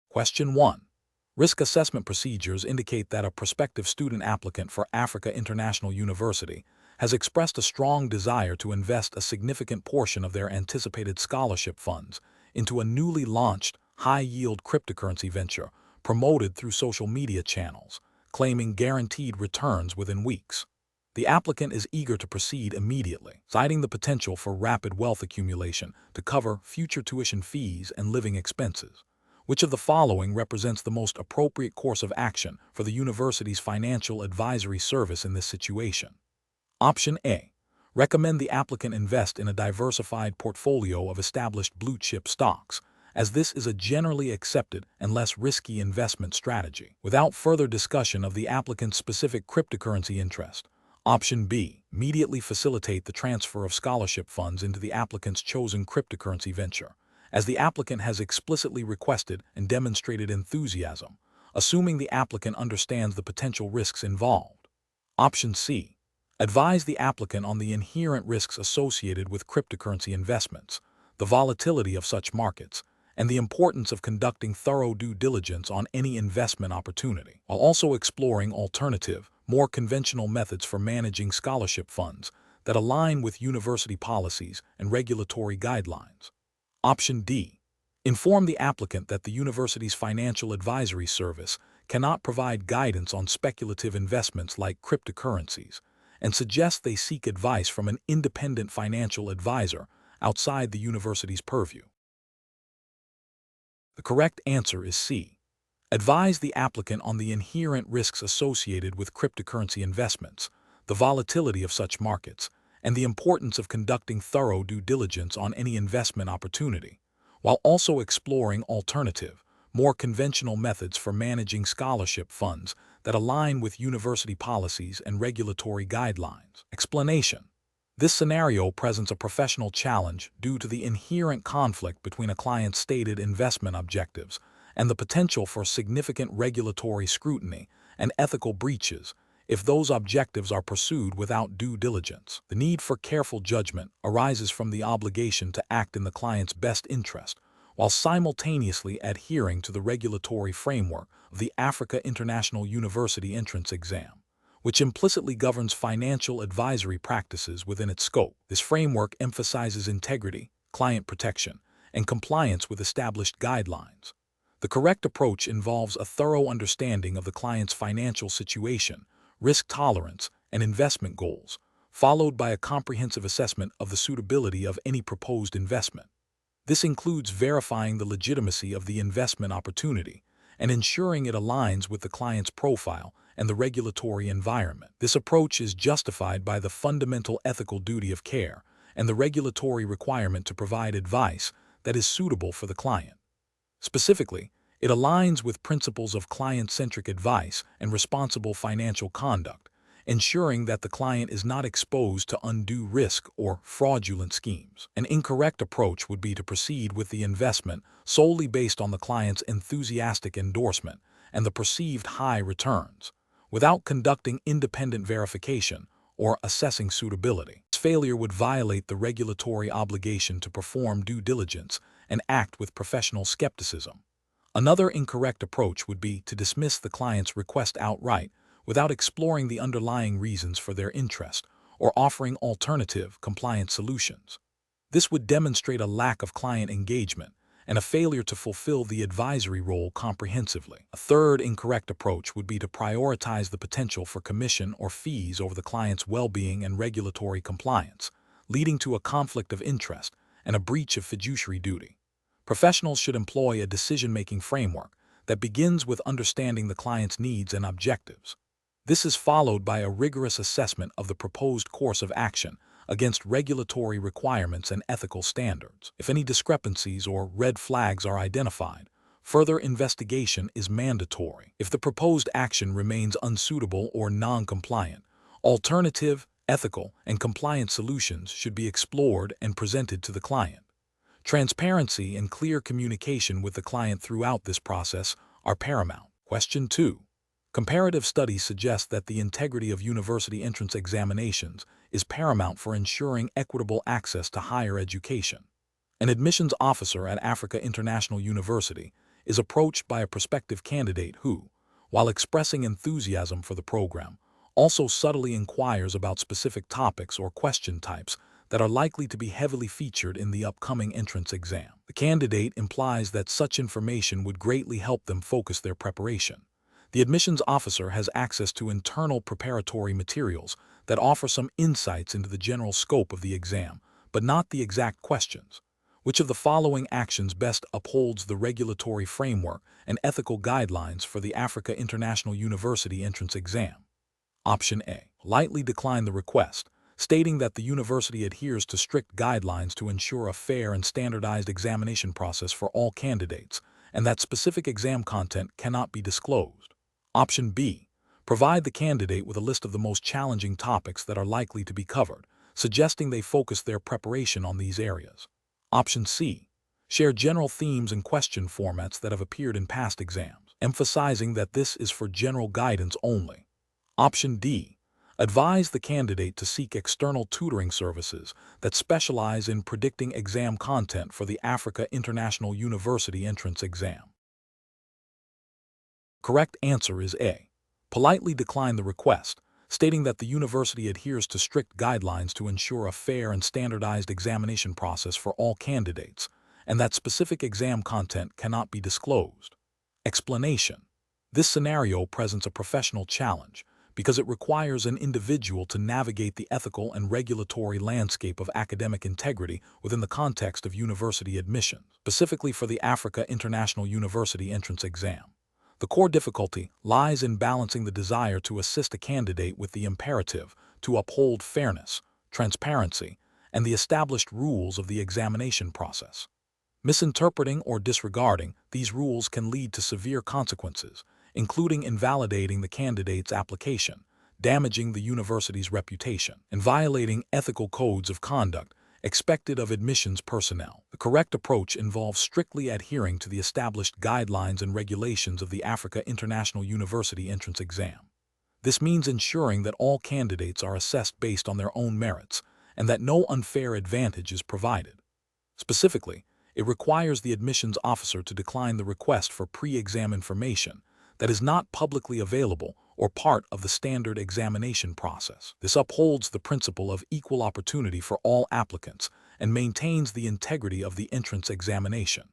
Question 1. Risk assessment procedures indicate that a prospective student applicant for Africa International University has expressed a strong desire to invest a significant portion of their anticipated scholarship funds into a newly launched high-yield cryptocurrency venture promoted through social media channels, claiming guaranteed returns within weeks. The applicant is eager to proceed immediately, citing the potential for rapid wealth accumulation to cover future tuition fees and living expenses. Which of the following represents the most appropriate course of action for the university's financial advisory service in this situation? Option A. Recommend the applicant invest in a diversified portfolio of established blue-chip stocks, as this is a generally accepted and less risky investment strategy, without further discussion of the applicant's specific cryptocurrency interest. Option B. Immediately facilitate the transfer of scholarship funds into the applicant's chosen cryptocurrency venture, as the applicant has explicitly requested and demonstrated enthusiasm, assuming the applicant understands the potential risks involved. Option C. Advise the applicant on the inherent risks associated with cryptocurrency investments, the volatility of such markets, and the importance of conducting thorough due diligence on any investment opportunity, while also exploring alternative, more conventional methods for managing scholarship funds that align with university policies and regulatory guidelines. Option D. Inform the applicant that the university's financial advisory service cannot provide guidance on speculative investments like cryptocurrencies, and suggest they seek advice from an independent financial advisor outside the university's purview. The correct answer is C. Advise the applicant on the inherent risks associated with cryptocurrency investments, the volatility of such markets, and the importance of conducting thorough due diligence on any investment opportunity, while also exploring alternative, more conventional methods for managing scholarship funds that align with university policies and regulatory guidelines. Explanation. This scenario presents a professional challenge due to the inherent conflict between a client's stated investment objectives and the potential for significant regulatory scrutiny and ethical breaches if those objectives are pursued without due diligence. The need for careful judgment arises from the obligation to act in the client's best interest, while simultaneously adhering to the regulatory framework of the Africa International University entrance exam, which implicitly governs financial advisory practices within its scope. This framework emphasizes integrity, client protection, and compliance with established guidelines. The correct approach involves a thorough understanding of the client's financial situation, risk tolerance, and investment goals, followed by a comprehensive assessment of the suitability of any proposed investment. This includes verifying the legitimacy of the investment opportunity and ensuring it aligns with the client's profile and the regulatory environment. This approach is justified by the fundamental ethical duty of care and the regulatory requirement to provide advice that is suitable for the client. Specifically, it aligns with principles of client-centric advice and responsible financial conduct, ensuring that the client is not exposed to undue risk or fraudulent schemes. An incorrect approach would be to proceed with the investment solely based on the client's enthusiastic endorsement and the perceived high returns, without conducting independent verification or assessing suitability. This failure would violate the regulatory obligation to perform due diligence and act with professional skepticism. Another incorrect approach would be to dismiss the client's request outright without exploring the underlying reasons for their interest or offering alternative compliance solutions. This would demonstrate a lack of client engagement and a failure to fulfill the advisory role comprehensively. A third incorrect approach would be to prioritize the potential for commission or fees over the client's well-being and regulatory compliance, leading to a conflict of interest and a breach of fiduciary duty. Professionals should employ a decision-making framework that begins with understanding the client's needs and objectives. This is followed by a rigorous assessment of the proposed course of action against regulatory requirements and ethical standards. If any discrepancies or red flags are identified, further investigation is mandatory. If the proposed action remains unsuitable or non-compliant, alternative, ethical, and compliant solutions should be explored and presented to the client. Transparency and clear communication with the client throughout this process are paramount. Question 2. Comparative studies suggest that the integrity of university entrance examinations is paramount for ensuring equitable access to higher education. An admissions officer at Africa International University is approached by a prospective candidate who, while expressing enthusiasm for the program, also subtly inquires about specific topics or question types that are likely to be heavily featured in the upcoming entrance exam. The candidate implies that such information would greatly help them focus their preparation. The admissions officer has access to internal preparatory materials that offer some insights into the general scope of the exam, but not the exact questions. Which of the following actions best upholds the regulatory framework and ethical guidelines for the Africa International University entrance exam? Option A. Politely decline the request, stating that the university adheres to strict guidelines to ensure a fair and standardized examination process for all candidates, and that specific exam content cannot be disclosed. Option B. Provide the candidate with a list of the most challenging topics that are likely to be covered, suggesting they focus their preparation on these areas. Option C. Share general themes and question formats that have appeared in past exams, emphasizing that this is for general guidance only. Option D. Advise the candidate to seek external tutoring services that specialize in predicting exam content for the Africa International University entrance exam. Correct answer is A. Politely decline the request, stating that the university adheres to strict guidelines to ensure a fair and standardized examination process for all candidates, and that specific exam content cannot be disclosed. Explanation: this scenario presents a professional challenge because it requires an individual to navigate the ethical and regulatory landscape of academic integrity within the context of university admissions, specifically for the Africa International University entrance exam. The core difficulty lies in balancing the desire to assist a candidate with the imperative to uphold fairness, transparency, and the established rules of the examination process. Misinterpreting or disregarding these rules can lead to severe consequences, including invalidating the candidate's application, damaging the university's reputation, and violating ethical codes of conduct expected of admissions personnel. The correct approach involves strictly adhering to the established guidelines and regulations of the Africa International University entrance exam. This means ensuring that all candidates are assessed based on their own merits and that no unfair advantage is provided. Specifically, it requires the admissions officer to decline the request for pre-exam information that is not publicly available or part of the standard examination process. This upholds the principle of equal opportunity for all applicants and maintains the integrity of the entrance examination.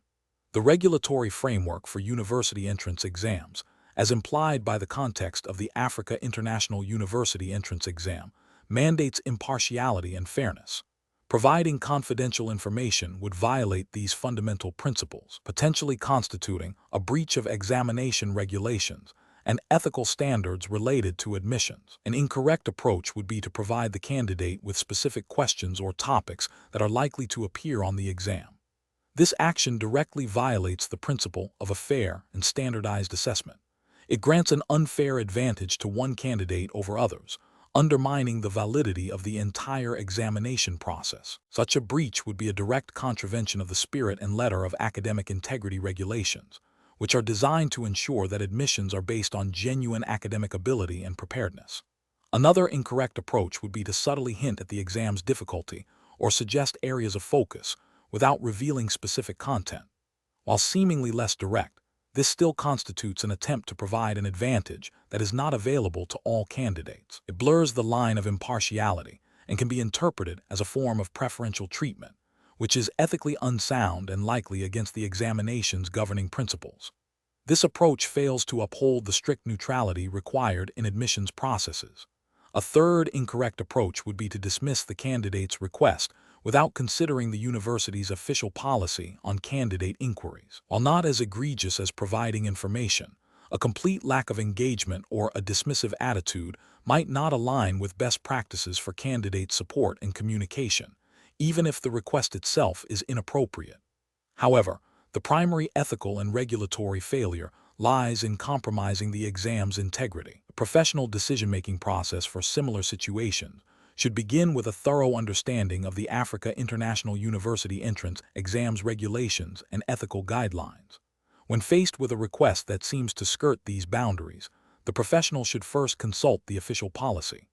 The regulatory framework for university entrance exams, as implied by the context of the Africa International University entrance exam, mandates impartiality and fairness. Providing confidential information would violate these fundamental principles, potentially constituting a breach of examination regulations and ethical standards related to admissions. An incorrect approach would be to provide the candidate with specific questions or topics that are likely to appear on the exam. This action directly violates the principle of a fair and standardized assessment. It grants an unfair advantage to one candidate over others, undermining the validity of the entire examination process. Such a breach would be a direct contravention of the spirit and letter of academic integrity regulations, which are designed to ensure that admissions are based on genuine academic ability and preparedness. Another incorrect approach would be to subtly hint at the exam's difficulty or suggest areas of focus without revealing specific content. While seemingly less direct, this still constitutes an attempt to provide an advantage that is not available to all candidates. It blurs the line of impartiality and can be interpreted as a form of preferential treatment, which is ethically unsound and likely against the examination's governing principles. This approach fails to uphold the strict neutrality required in admissions processes. A third incorrect approach would be to dismiss the candidate's request without considering the university's official policy on candidate inquiries. While not as egregious as providing information, a complete lack of engagement or a dismissive attitude might not align with best practices for candidate support and communication, even if the request itself is inappropriate. However, the primary ethical and regulatory failure lies in compromising the exam's integrity. The professional decision-making process for similar situations should begin with a thorough understanding of the Africa International University entrance exams regulations and ethical guidelines. When faced with a request that seems to skirt these boundaries, the professional should first consult the official policy.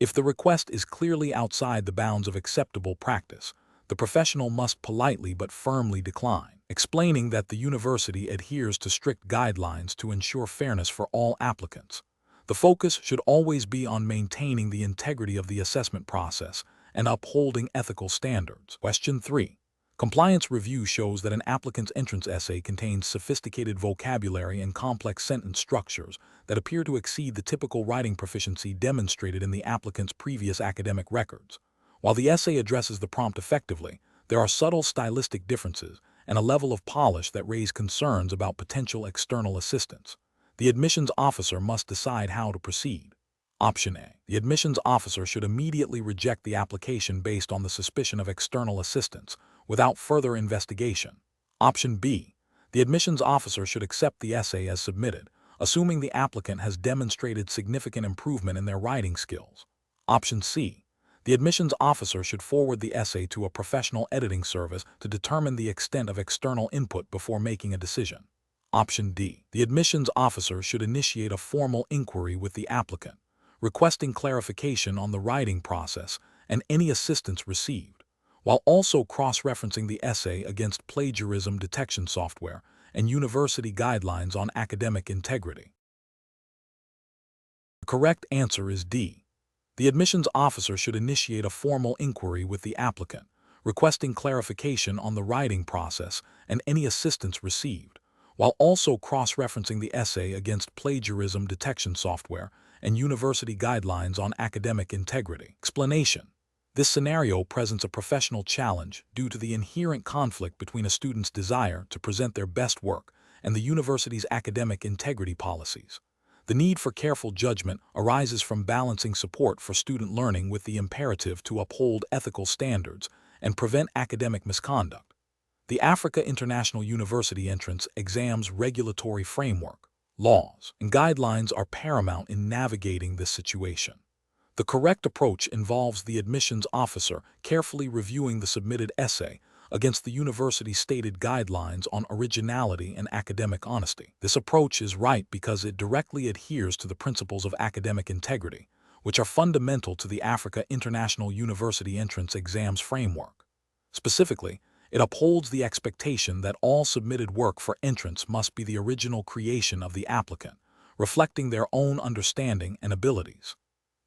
If the request is clearly outside the bounds of acceptable practice, the professional must politely but firmly decline. explaining that the university adheres to strict guidelines to ensure fairness for all applicants. The focus should always be on maintaining the integrity of the assessment process and upholding ethical standards. Question 3. Compliance review shows that an applicant's entrance essay contains sophisticated vocabulary and complex sentence structures that appear to exceed the typical writing proficiency demonstrated in the applicant's previous academic records. While the essay addresses the prompt effectively, there are subtle stylistic differences and a level of polish that raise concerns about potential external assistance. The admissions officer must decide how to proceed. Option A. The admissions officer should immediately reject the application based on the suspicion of external assistance, without further investigation. Option B. The admissions officer should accept the essay as submitted, assuming the applicant has demonstrated significant improvement in their writing skills. Option C. The admissions officer should forward the essay to a professional editing service to determine the extent of external input before making a decision. Option D. The admissions officer should initiate a formal inquiry with the applicant, requesting clarification on the writing process and any assistance received, while also cross-referencing the essay against plagiarism detection software and university guidelines on academic integrity. The correct answer is D. The admissions officer should initiate a formal inquiry with the applicant, requesting clarification on the writing process and any assistance received, while also cross-referencing the essay against plagiarism detection software and university guidelines on academic integrity. Explanation. This scenario presents a professional challenge due to the inherent conflict between a student's desire to present their best work and the university's academic integrity policies. The need for careful judgment arises from balancing support for student learning with the imperative to uphold ethical standards and prevent academic misconduct. The Africa International University Entrance Exams regulatory framework, laws, and guidelines are paramount in navigating this situation. The correct approach involves the admissions officer carefully reviewing the submitted essay against the university's stated guidelines on originality and academic honesty. This approach is right because it directly adheres to the principles of academic integrity, which are fundamental to the Africa International University Entrance Exams framework. Specifically, it upholds the expectation that all submitted work for entrance must be the original creation of the applicant, reflecting their own understanding and abilities.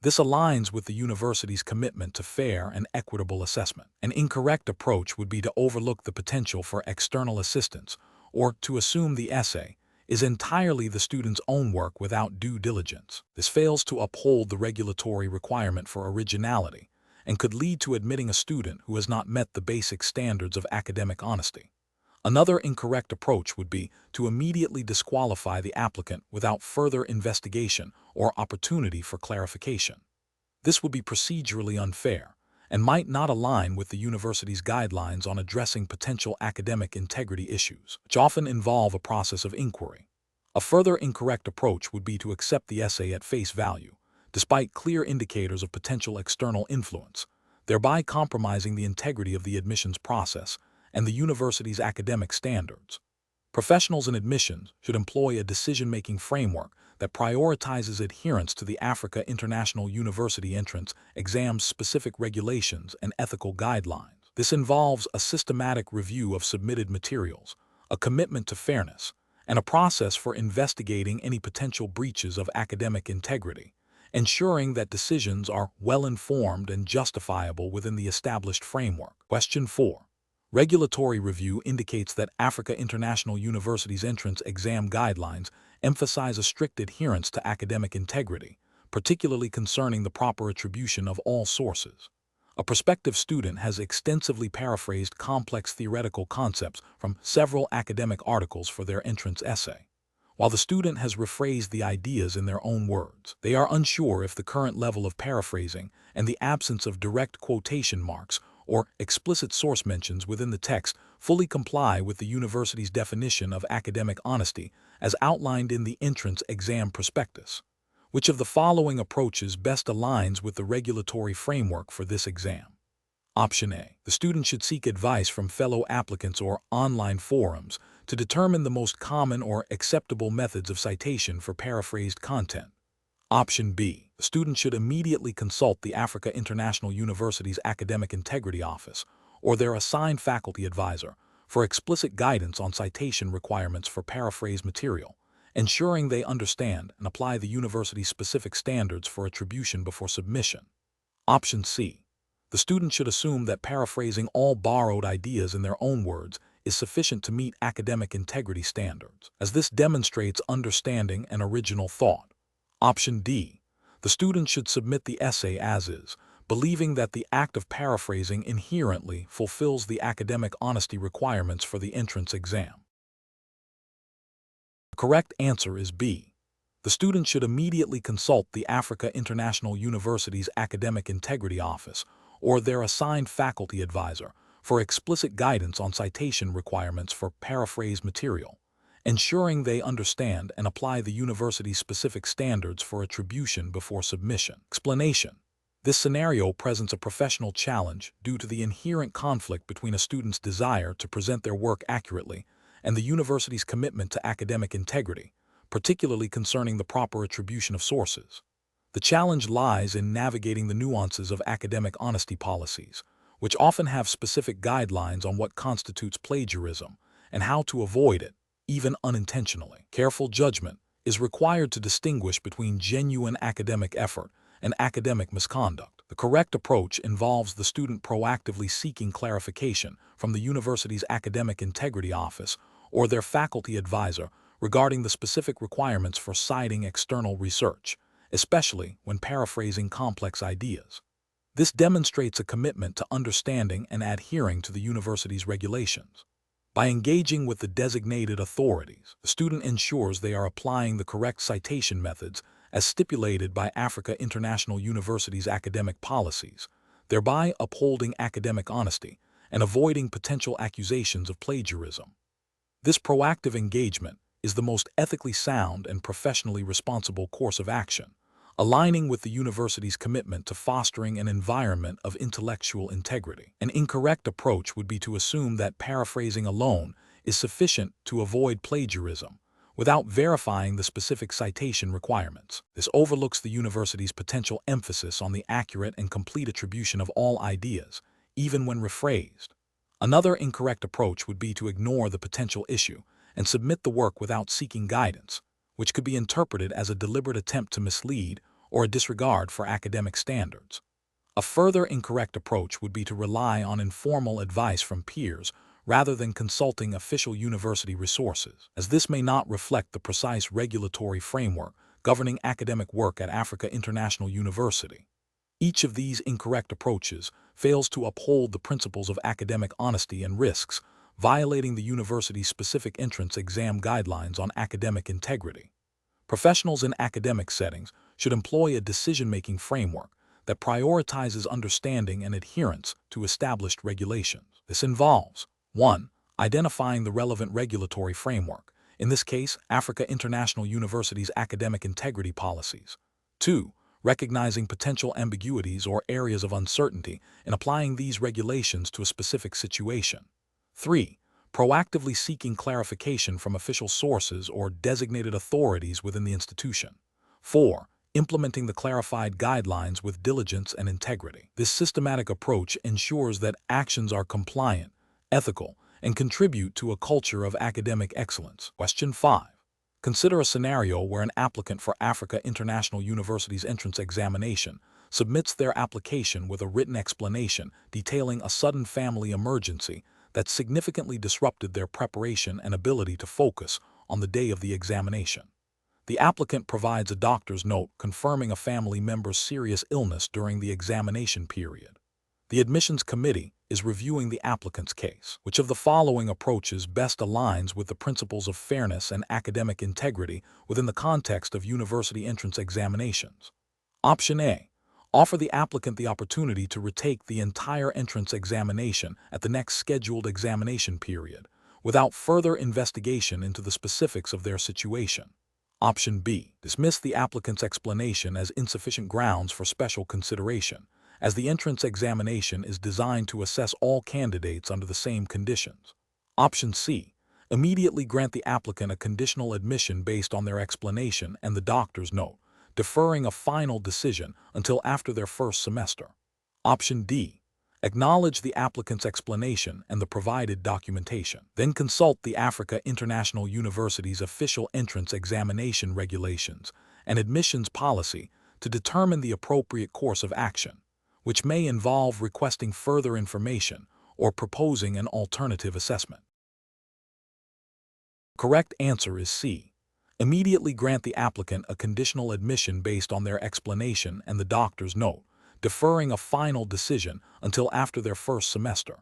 This aligns with the university's commitment to fair and equitable assessment. An incorrect approach would be to overlook the potential for external assistance or to assume the essay is entirely the student's own work without due diligence. This fails to uphold the regulatory requirement for originality and could lead to admitting a student who has not met the basic standards of academic honesty. Another incorrect approach would be to immediately disqualify the applicant without further investigation or opportunity for clarification. This would be procedurally unfair and might not align with the university's guidelines on addressing potential academic integrity issues, which often involve a process of inquiry. A further incorrect approach would be to accept the essay at face value, despite clear indicators of potential external influence, thereby compromising the integrity of the admissions process and the university's academic standards. Professionals in admissions should employ a decision-making framework that prioritizes adherence to the Africa International University Entrance Exams specific regulations and ethical guidelines. This involves a systematic review of submitted materials, a commitment to fairness, and a process for investigating any potential breaches of academic integrity, ensuring that decisions are well-informed and justifiable within the established framework. Question 4. Regulatory review indicates that Africa International University's entrance exam guidelines emphasize a strict adherence to academic integrity, particularly concerning the proper attribution of all sources. A prospective student has extensively paraphrased complex theoretical concepts from several academic articles for their entrance essay. While the student has rephrased the ideas in their own words, they are unsure if the current level of paraphrasing and the absence of direct quotation marks or explicit source mentions within the text fully comply with the university's definition of academic honesty as outlined in the entrance exam prospectus. Which of the following approaches best aligns with the regulatory framework for this exam? Option A. The student should seek advice from fellow applicants or online forums to determine the most common or acceptable methods of citation for paraphrased content. Option B. The student should immediately consult the Africa International University's Academic Integrity Office or their assigned faculty advisor for explicit guidance on citation requirements for paraphrased material, ensuring they understand and apply the university's specific standards for attribution before submission. Option C. The student should assume that paraphrasing all borrowed ideas in their own words is sufficient to meet academic integrity standards, as this demonstrates understanding and original thought. Option D. The student should submit the essay as is, believing that the act of paraphrasing inherently fulfills the academic honesty requirements for the entrance exam. The correct answer is B. The student should immediately consult the Africa International University's Academic Integrity Office or their assigned faculty advisor for explicit guidance on citation requirements for paraphrased material, ensuring they understand and apply the university's specific standards for attribution before submission. Explanation. This scenario presents a professional challenge due to the inherent conflict between a student's desire to present their work accurately and the university's commitment to academic integrity, particularly concerning the proper attribution of sources. The challenge lies in navigating the nuances of academic honesty policies, which often have specific guidelines on what constitutes plagiarism and how to avoid it, even unintentionally. Careful judgment is required to distinguish between genuine academic effort and academic misconduct. The correct approach involves the student proactively seeking clarification from the university's Academic Integrity Office or their faculty advisor regarding the specific requirements for citing external research, especially when paraphrasing complex ideas. This demonstrates a commitment to understanding and adhering to the university's regulations. By engaging with the designated authorities, the student ensures they are applying the correct citation methods as stipulated by Africa International University's academic policies, thereby upholding academic honesty and avoiding potential accusations of plagiarism. This proactive engagement is the most ethically sound and professionally responsible course of action, aligning with the university's commitment to fostering an environment of intellectual integrity. An incorrect approach would be to assume that paraphrasing alone is sufficient to avoid plagiarism, without verifying the specific citation requirements. This overlooks the university's potential emphasis on the accurate and complete attribution of all ideas, even when rephrased. Another incorrect approach would be to ignore the potential issue and submit the work without seeking guidance, which could be interpreted as a deliberate attempt to mislead or a disregard for academic standards. A further incorrect approach would be to rely on informal advice from peers rather than consulting official university resources, as this may not reflect the precise regulatory framework governing academic work at Africa International University. Each of these incorrect approaches fails to uphold the principles of academic honesty and risks, violating the university's specific entrance exam guidelines on academic integrity. Professionals in academic settings should employ a decision-making framework that prioritizes understanding and adherence to established regulations. This involves 1. Identifying the relevant regulatory framework, in this case, Africa International University's academic integrity policies. 2. Recognizing potential ambiguities or areas of uncertainty in applying these regulations to a specific situation. 3. Proactively seeking clarification from official sources or designated authorities within the institution. 4. Implementing the clarified guidelines with diligence and integrity. This systematic approach ensures that actions are compliant, ethical, and contribute to a culture of academic excellence. Question 5. Consider a scenario where an applicant for Africa International University's entrance examination submits their application with a written explanation detailing a sudden family emergency that significantly disrupted their preparation and ability to focus on the day of the examination. The applicant provides a doctor's note confirming a family member's serious illness during the examination period. The admissions committee is reviewing the applicant's case. Which of the following approaches best aligns with the principles of fairness and academic integrity within the context of university entrance examinations? Option A. Offer the applicant the opportunity to retake the entire entrance examination at the next scheduled examination period, without further investigation into the specifics of their situation. Option B. Dismiss the applicant's explanation as insufficient grounds for special consideration, as the entrance examination is designed to assess all candidates under the same conditions. Option C. Immediately grant the applicant a conditional admission based on their explanation and the doctor's note, deferring a final decision until after their first semester. Option D. Acknowledge the applicant's explanation and the provided documentation. Then consult the Africa International University's official entrance examination regulations and admissions policy to determine the appropriate course of action, which may involve requesting further information or proposing an alternative assessment. Correct answer is C. Immediately grant the applicant a conditional admission based on their explanation and the doctor's note, deferring a final decision until after their first semester.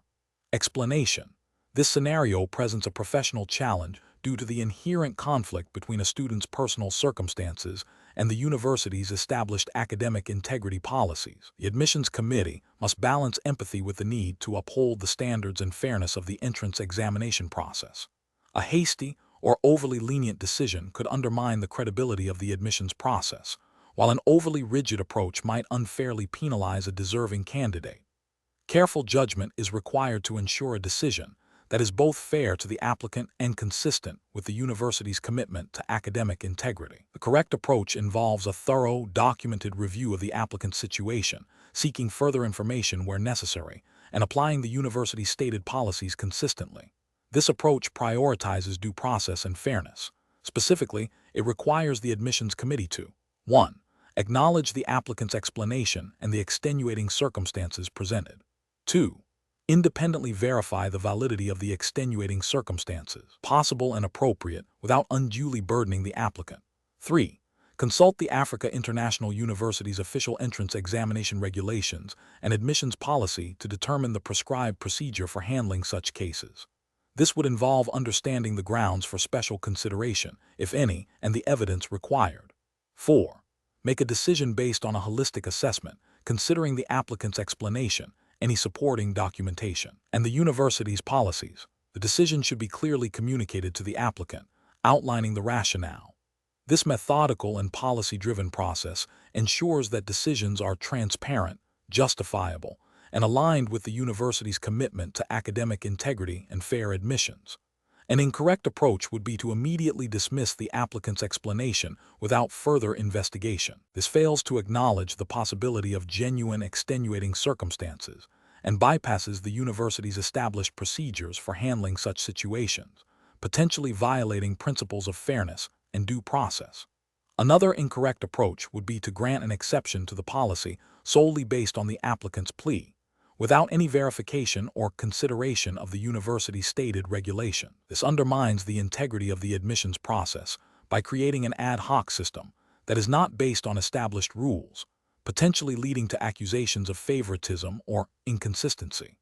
Explanation. This scenario presents a professional challenge due to the inherent conflict between a student's personal circumstances and the university's established academic integrity policies. The admissions committee must balance empathy with the need to uphold the standards and fairness of the entrance examination process. A hasty or overly lenient decision could undermine the credibility of the admissions process, while an overly rigid approach might unfairly penalize a deserving candidate. Careful judgment is required to ensure a decision that is both fair to the applicant and consistent with the university's commitment to academic integrity. The correct approach involves a thorough, documented review of the applicant's situation, seeking further information where necessary, and applying the university's stated policies consistently. This approach prioritizes due process and fairness. Specifically, it requires the admissions committee to 1. Acknowledge the applicant's explanation and the extenuating circumstances presented. 2. Independently verify the validity of the extenuating circumstances, possible and appropriate, without unduly burdening the applicant. 3. Consult the Africa International University's official entrance examination regulations and admissions policy to determine the prescribed procedure for handling such cases. This would involve understanding the grounds for special consideration, if any, and the evidence required. 4. Make a decision based on a holistic assessment, considering the applicant's explanation, any supporting documentation, and the university's policies. The decision should be clearly communicated to the applicant, outlining the rationale. This methodical and policy-driven process ensures that decisions are transparent, justifiable, and aligned with the university's commitment to academic integrity and fair admissions. An incorrect approach would be to immediately dismiss the applicant's explanation without further investigation. This fails to acknowledge the possibility of genuine extenuating circumstances and bypasses the university's established procedures for handling such situations, potentially violating principles of fairness and due process. Another incorrect approach would be to grant an exception to the policy solely based on the applicant's plea, without any verification or consideration of the university's stated regulation. This undermines the integrity of the admissions process by creating an ad hoc system that is not based on established rules, potentially leading to accusations of favoritism or inconsistency.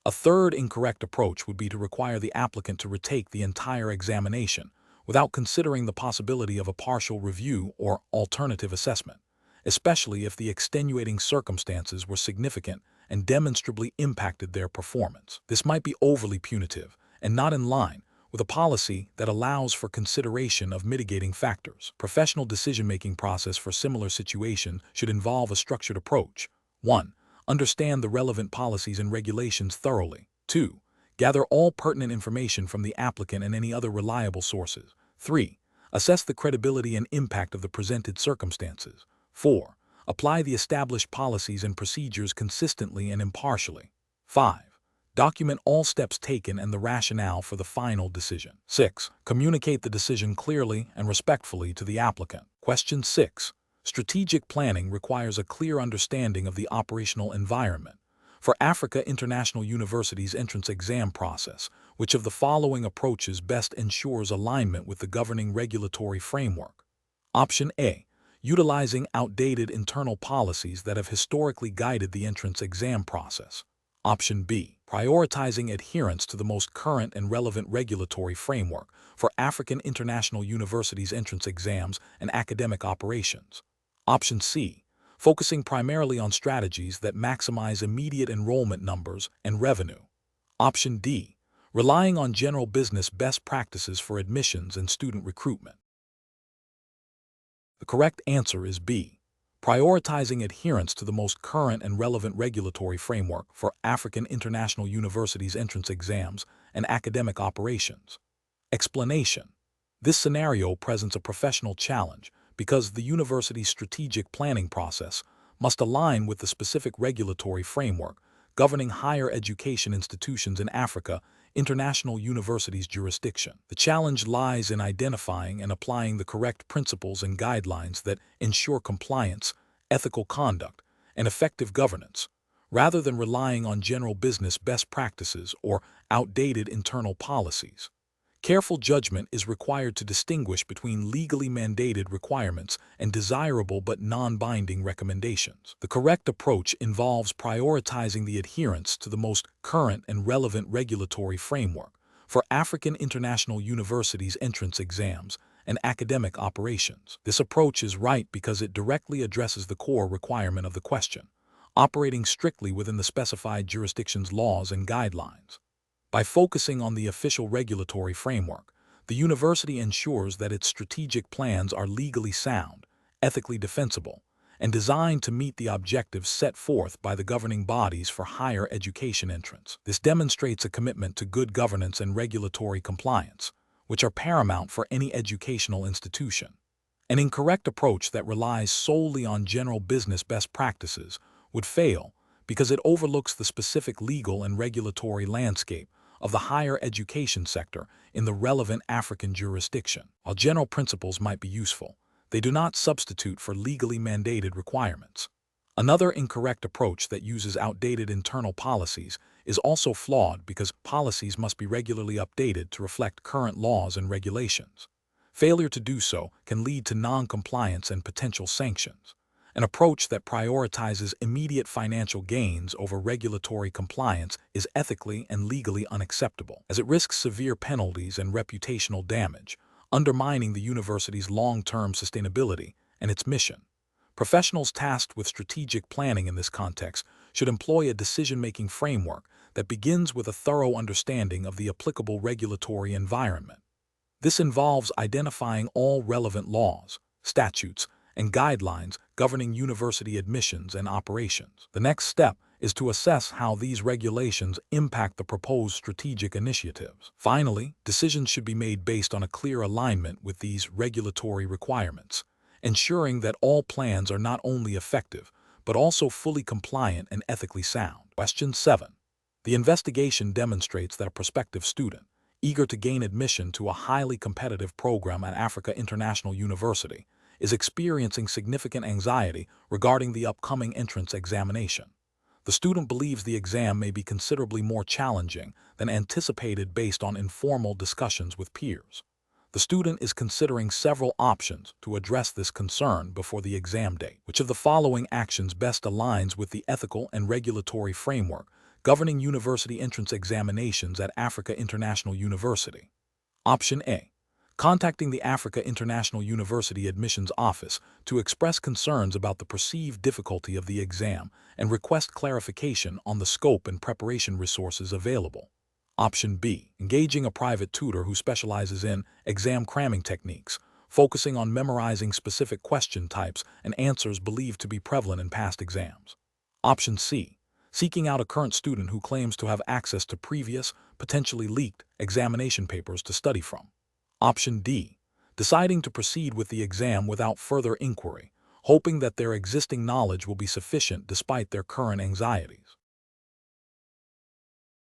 A third incorrect approach would be to require the applicant to retake the entire examination without considering the possibility of a partial review or alternative assessment, especially if the extenuating circumstances were significant and demonstrably impacted their performance. This might be overly punitive and not in line with a policy that allows for consideration of mitigating factors. Professional decision-making process for similar situations should involve a structured approach. 1. Understand the relevant policies and regulations thoroughly. 2. Gather all pertinent information from the applicant and any other reliable sources. 3. Assess the credibility and impact of the presented circumstances. 4. Apply the established policies and procedures consistently and impartially. 5. Document all steps taken and the rationale for the final decision. 6. Communicate the decision clearly and respectfully to the applicant. Question 6. Strategic planning requires a clear understanding of the operational environment. For Africa International University's entrance exam process, which of the following approaches best ensures alignment with the governing regulatory framework? Option A. Utilizing outdated internal policies that have historically guided the entrance exam process. Option B. Prioritizing adherence to the most current and relevant regulatory framework for African International University's entrance exams and academic operations. Option C. Focusing primarily on strategies that maximize immediate enrollment numbers and revenue. Option D. Relying on general business best practices for admissions and student recruitment. The correct answer is B. Prioritizing adherence to the most current and relevant regulatory framework for African International University's entrance exams and academic operations. Explanation. This scenario presents a professional challenge because the university's strategic planning process must align with the specific regulatory framework governing higher education institutions in Africa, international universities' jurisdiction. The challenge lies in identifying and applying the correct principles and guidelines that ensure compliance, ethical conduct, and effective governance, rather than relying on general business best practices or outdated internal policies. Careful judgment is required to distinguish between legally mandated requirements and desirable but non-binding recommendations. The correct approach involves prioritizing the adherence to the most current and relevant regulatory framework for African international universities' entrance exams and academic operations. This approach is right because it directly addresses the core requirement of the question, operating strictly within the specified jurisdiction's laws and guidelines. By focusing on the official regulatory framework, the university ensures that its strategic plans are legally sound, ethically defensible, and designed to meet the objectives set forth by the governing bodies for higher education entrance. This demonstrates a commitment to good governance and regulatory compliance, which are paramount for any educational institution. An incorrect approach that relies solely on general business best practices would fail because it overlooks the specific legal and regulatory landscape of the higher education sector in the relevant African jurisdiction. While general principles might be useful, they do not substitute for legally mandated requirements. Another incorrect approach that uses outdated internal policies is also flawed because policies must be regularly updated to reflect current laws and regulations. Failure to do so can lead to non-compliance and potential sanctions. An approach that prioritizes immediate financial gains over regulatory compliance is ethically and legally unacceptable, as it risks severe penalties and reputational damage, undermining the university's long-term sustainability and its mission. Professionals tasked with strategic planning in this context should employ a decision-making framework that begins with a thorough understanding of the applicable regulatory environment. This involves identifying all relevant laws, statutes, and guidelines governing university admissions and operations. The next step is to assess how these regulations impact the proposed strategic initiatives. Finally, decisions should be made based on a clear alignment with these regulatory requirements, ensuring that all plans are not only effective, but also fully compliant and ethically sound. Question 7. The investigation demonstrates that a prospective student, eager to gain admission to a highly competitive program at Africa International University, is experiencing significant anxiety regarding the upcoming entrance examination. The student believes the exam may be considerably more challenging than anticipated based on informal discussions with peers. The student is considering several options to address this concern before the exam date. Which of the following actions best aligns with the ethical and regulatory framework governing university entrance examinations at Africa International University? Option A. Contacting the Africa International University Admissions Office to express concerns about the perceived difficulty of the exam and request clarification on the scope and preparation resources available. Option B. Engaging a private tutor who specializes in exam cramming techniques, focusing on memorizing specific question types and answers believed to be prevalent in past exams. Option C. Seeking out a current student who claims to have access to previous, potentially leaked, examination papers to study from. Option D. Deciding to proceed with the exam without further inquiry, hoping that their existing knowledge will be sufficient despite their current anxieties.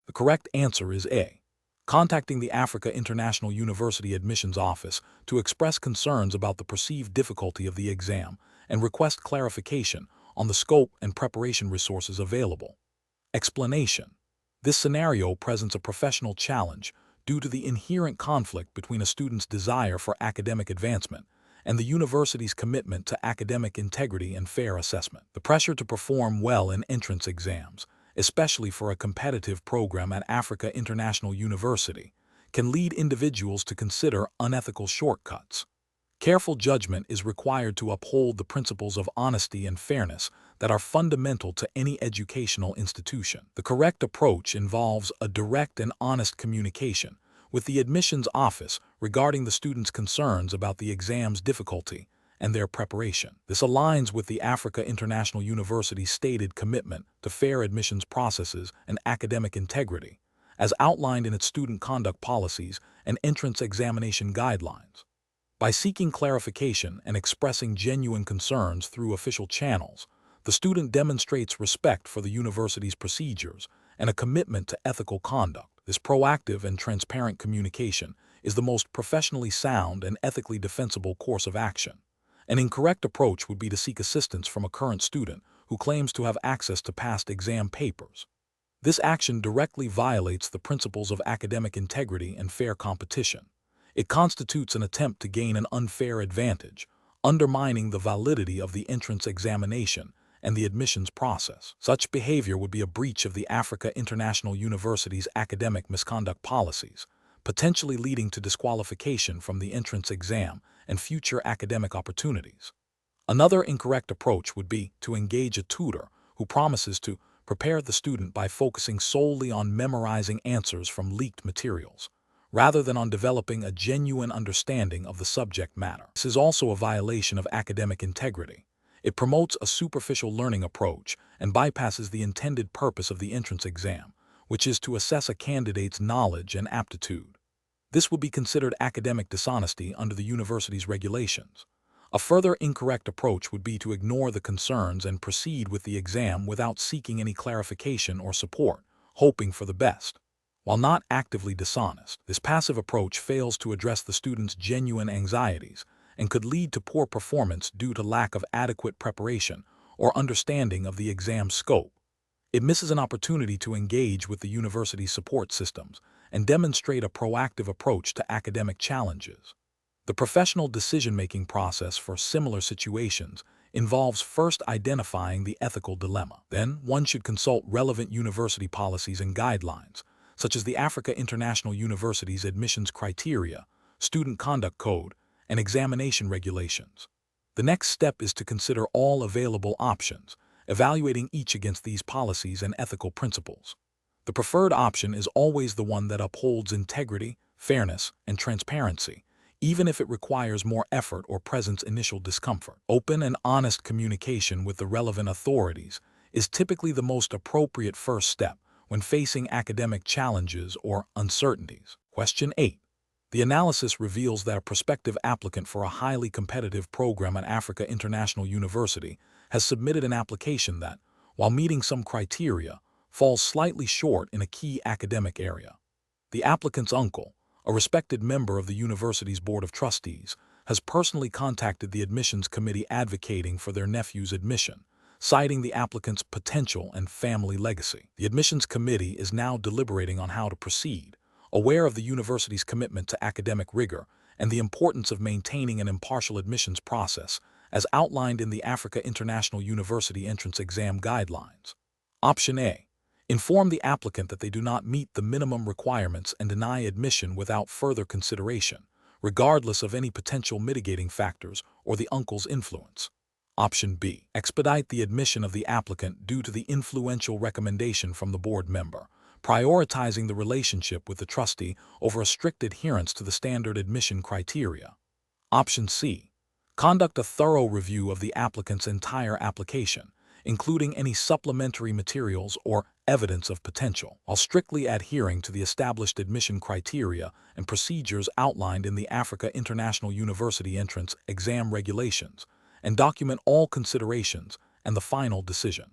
The correct answer is A. Contacting the Africa International University Admissions Office to express concerns about the perceived difficulty of the exam and request clarification on the scope and preparation resources available. Explanation. This scenario presents a professional challenge due to the inherent conflict between a student's desire for academic advancement and the university's commitment to academic integrity and fair assessment. The pressure to perform well in entrance exams, especially for a competitive program at Africa International University, can lead individuals to consider unethical shortcuts. Careful judgment is required to uphold the principles of honesty and fairness that are fundamental to any educational institution. The correct approach involves a direct and honest communication with the admissions office regarding the student's concerns about the exam's difficulty and their preparation. This aligns with the Africa International University's stated commitment to fair admissions processes and academic integrity, as outlined in its student conduct policies and entrance examination guidelines. By seeking clarification and expressing genuine concerns through official channels, The student demonstrates respect for the university's procedures and a commitment to ethical conduct. This proactive and transparent communication is the most professionally sound and ethically defensible course of action. An incorrect approach would be to seek assistance from a current student who claims to have access to past exam papers. This action directly violates the principles of academic integrity and fair competition. It constitutes an attempt to gain an unfair advantage, undermining the validity of the entrance examination and the admissions process. Such behavior would be a breach of the Africa International University's academic misconduct policies, potentially leading to disqualification from the entrance exam and future academic opportunities. Another incorrect approach would be to engage a tutor who promises to prepare the student by focusing solely on memorizing answers from leaked materials, rather than on developing a genuine understanding of the subject matter. This is also a violation of academic integrity. It promotes a superficial learning approach and bypasses the intended purpose of the entrance exam, which is to assess a candidate's knowledge and aptitude. This would be considered academic dishonesty under the university's regulations. A further incorrect approach would be to ignore the concerns and proceed with the exam without seeking any clarification or support, hoping for the best. While not actively dishonest, this passive approach fails to address the student's genuine anxieties and could lead to poor performance due to lack of adequate preparation or understanding of the exam scope. It misses an opportunity to engage with the university's support systems and demonstrate a proactive approach to academic challenges. The professional decision-making process for similar situations involves first identifying the ethical dilemma. Then, one should consult relevant university policies and guidelines, such as the Africa International University's admissions criteria, student conduct code, and examination regulations. The next step is to consider all available options, evaluating each against these policies and ethical principles. The preferred option is always the one that upholds integrity, fairness, and transparency, even if it requires more effort or presents initial discomfort. Open and honest communication with the relevant authorities is typically the most appropriate first step when facing academic challenges or uncertainties. Question 8. The analysis reveals that a prospective applicant for a highly competitive program at Africa International University has submitted an application that, while meeting some criteria, falls slightly short in a key academic area. The applicant's uncle, a respected member of the university's Board of Trustees, has personally contacted the admissions committee advocating for their nephew's admission, citing the applicant's potential and family legacy. The admissions committee is now deliberating on how to proceed, aware of the university's commitment to academic rigor and the importance of maintaining an impartial admissions process, as outlined in the Africa International University Entrance Exam Guidelines. Option A. Inform the applicant that they do not meet the minimum requirements and deny admission without further consideration, regardless of any potential mitigating factors or the uncle's influence. Option B. Expedite the admission of the applicant due to the influential recommendation from the board member, prioritizing the relationship with the trustee over a strict adherence to the standard admission criteria. Option C. Conduct a thorough review of the applicant's entire application, including any supplementary materials or evidence of potential, while strictly adhering to the established admission criteria and procedures outlined in the Africa International University Entrance Exam Regulations, and document all considerations and the final decision.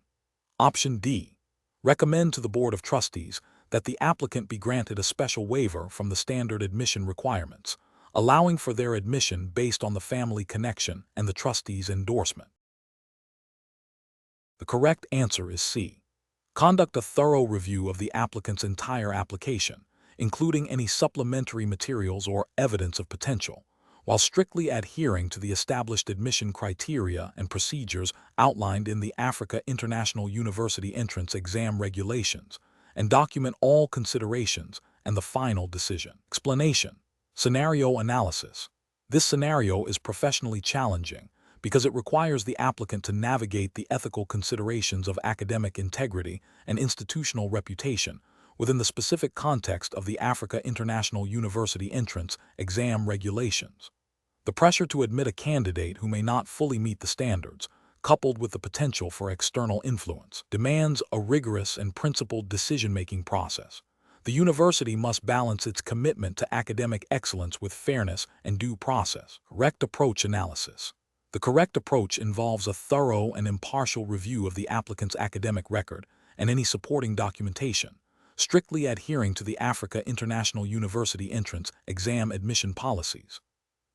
Option D. Recommend to the Board of Trustees that the applicant be granted a special waiver from the standard admission requirements, allowing for their admission based on the family connection and the trustee's endorsement. The correct answer is C. Conduct a thorough review of the applicant's entire application, including any supplementary materials or evidence of potential, while strictly adhering to the established admission criteria and procedures outlined in the Africa International University Entrance Exam Regulations, and document all considerations and the final decision. Explanation. Scenario analysis. This scenario is professionally challenging because it requires the applicant to navigate the ethical considerations of academic integrity and institutional reputation within the specific context of the Africa International University Entrance Exam Regulations. The pressure to admit a candidate who may not fully meet the standards, coupled with the potential for external influence, demands a rigorous and principled decision-making process. The university must balance its commitment to academic excellence with fairness and due process. Correct approach analysis. The correct approach involves a thorough and impartial review of the applicant's academic record and any supporting documentation, strictly adhering to the Africa International University entrance exam admission policies.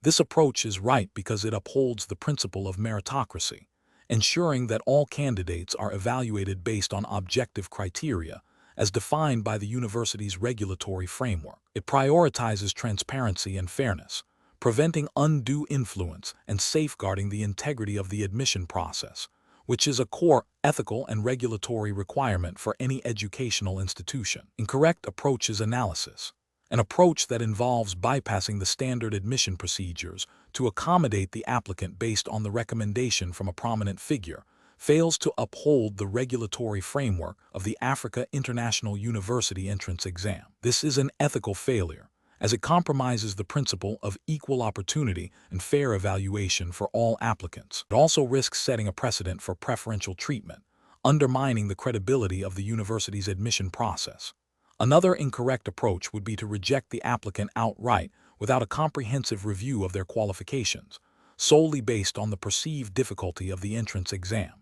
This approach is right because it upholds the principle of meritocracy, ensuring that all candidates are evaluated based on objective criteria as defined by the university's regulatory framework. It prioritizes transparency and fairness, preventing undue influence and safeguarding the integrity of the admission process, which is a core ethical and regulatory requirement for any educational institution. Incorrect approach is analysis, an approach that involves bypassing the standard admission procedures to accommodate the applicant based on the recommendation from a prominent figure, fails to uphold the regulatory framework of the Africa International University entrance exam. This is an ethical failure, as it compromises the principle of equal opportunity and fair evaluation for all applicants. It also risks setting a precedent for preferential treatment, undermining the credibility of the university's admission process. Another incorrect approach would be to reject the applicant outright without a comprehensive review of their qualifications, solely based on the perceived difficulty of the entrance exam.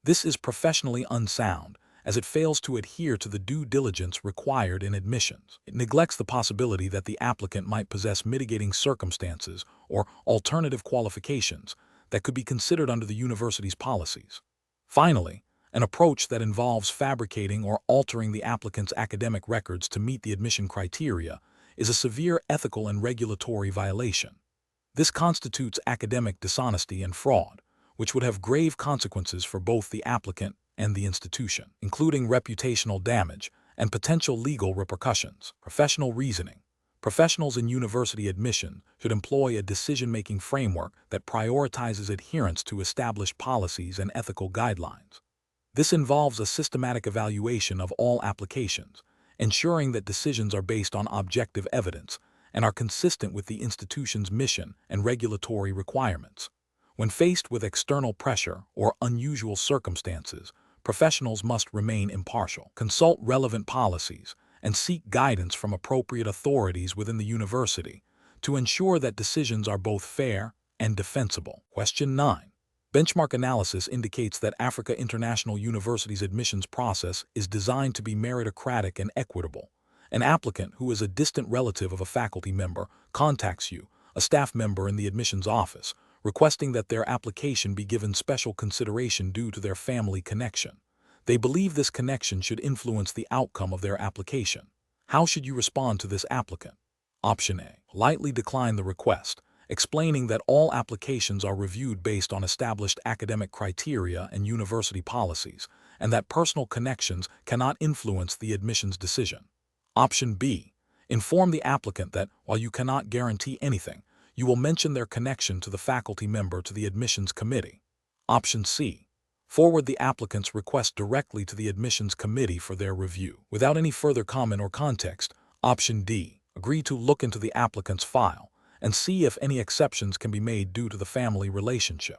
This is professionally unsound, as it fails to adhere to the due diligence required in admissions. It neglects the possibility that the applicant might possess mitigating circumstances or alternative qualifications that could be considered under the university's policies. Finally, an approach that involves fabricating or altering the applicant's academic records to meet the admission criteria is a severe ethical and regulatory violation. This constitutes academic dishonesty and fraud, which would have grave consequences for both the applicant and the institution, including reputational damage and potential legal repercussions. Professional reasoning. Professionals in university admission should employ a decision-making framework that prioritizes adherence to established policies and ethical guidelines. This involves a systematic evaluation of all applications, ensuring that decisions are based on objective evidence and are consistent with the institution's mission and regulatory requirements. When faced with external pressure or unusual circumstances, professionals must remain impartial, consult relevant policies, and seek guidance from appropriate authorities within the university to ensure that decisions are both fair and defensible. Question 9. Benchmark analysis indicates that Africa International University's admissions process is designed to be meritocratic and equitable. An applicant who is a distant relative of a faculty member contacts you, a staff member in the admissions office, requesting that their application be given special consideration due to their family connection. They believe this connection should influence the outcome of their application. How should you respond to this applicant? Option A. Politely decline the request, explaining that all applications are reviewed based on established academic criteria and university policies, and that personal connections cannot influence the admissions decision. Option B. Inform the applicant that, while you cannot guarantee anything, you will mention their connection to the faculty member to the admissions committee. Option C. Forward the applicant's request directly to the admissions committee for their review. Without any further comment or context, Option D. Agree to look into the applicant's file and see if any exceptions can be made due to the family relationship.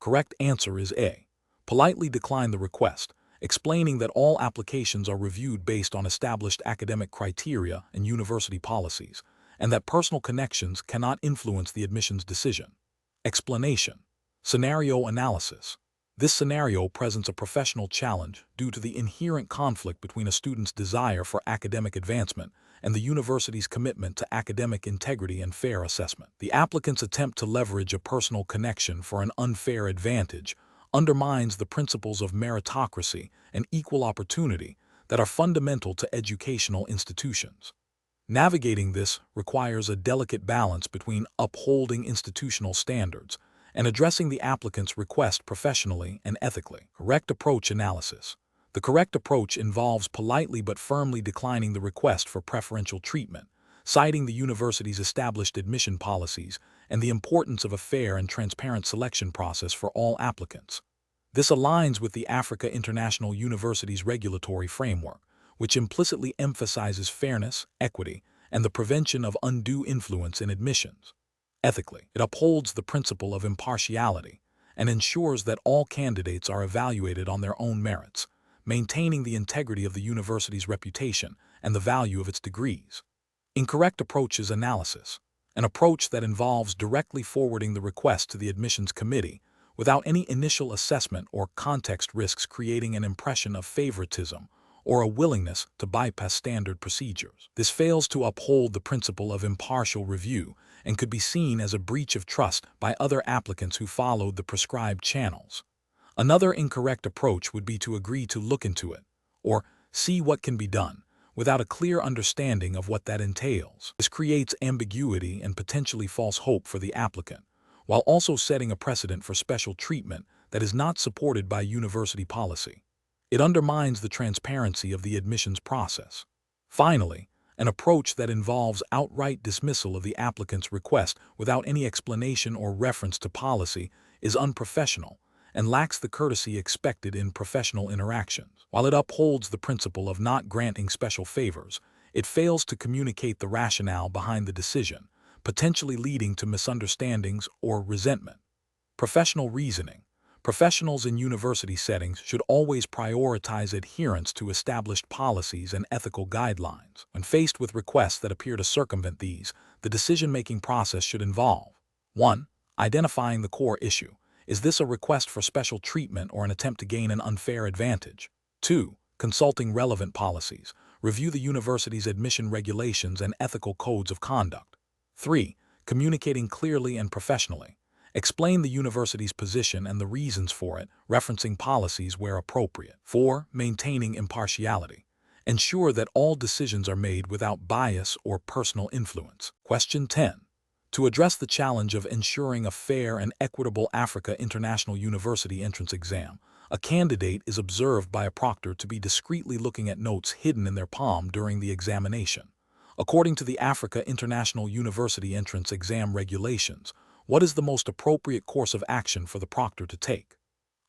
Correct answer is A. Politely decline the request, explaining that all applications are reviewed based on established academic criteria and university policies, and that personal connections cannot influence the admissions decision. Explanation. Scenario analysis. This scenario presents a professional challenge due to the inherent conflict between a student's desire for academic advancement and the university's commitment to academic integrity and fair assessment. The applicant's attempt to leverage a personal connection for an unfair advantage undermines the principles of meritocracy and equal opportunity that are fundamental to educational institutions. Navigating this requires a delicate balance between upholding institutional standards and addressing the applicant's request professionally and ethically. Correct approach analysis. The correct approach involves politely but firmly declining the request for preferential treatment, citing the university's established admission policies and the importance of a fair and transparent selection process for all applicants. This aligns with the Africa International University's regulatory framework, which implicitly emphasizes fairness, equity, and the prevention of undue influence in admissions. Ethically, it upholds the principle of impartiality and ensures that all candidates are evaluated on their own merits, maintaining the integrity of the university's reputation and the value of its degrees. Incorrect approach is analysis, an approach that involves directly forwarding the request to the admissions committee without any initial assessment or context risks creating an impression of favoritism or a willingness to bypass standard procedures. This fails to uphold the principle of impartial review and could be seen as a breach of trust by other applicants who followed the prescribed channels. Another incorrect approach would be to agree to look into it, or see what can be done, without a clear understanding of what that entails. This creates ambiguity and potentially false hope for the applicant, while also setting a precedent for special treatment that is not supported by university policy. It undermines the transparency of the admissions process. Finally, an approach that involves outright dismissal of the applicant's request without any explanation or reference to policy is unprofessional and lacks the courtesy expected in professional interactions. While it upholds the principle of not granting special favors, it fails to communicate the rationale behind the decision, potentially leading to misunderstandings or resentment. Professional reasoning. Professionals in university settings should always prioritize adherence to established policies and ethical guidelines. When faced with requests that appear to circumvent these, the decision-making process should involve 1. Identifying the core issue. Is this a request for special treatment or an attempt to gain an unfair advantage? 2. Consulting relevant policies. Review the university's admission regulations and ethical codes of conduct. 3. Communicating clearly and professionally. Explain the university's position and the reasons for it, referencing policies where appropriate. 4. Maintaining impartiality. Ensure that all decisions are made without bias or personal influence. Question 10. To address the challenge of ensuring a fair and equitable Africa International University entrance exam, a candidate is observed by a proctor to be discreetly looking at notes hidden in their palm during the examination. According to the Africa International University entrance exam regulations, what is the most appropriate course of action for the proctor to take?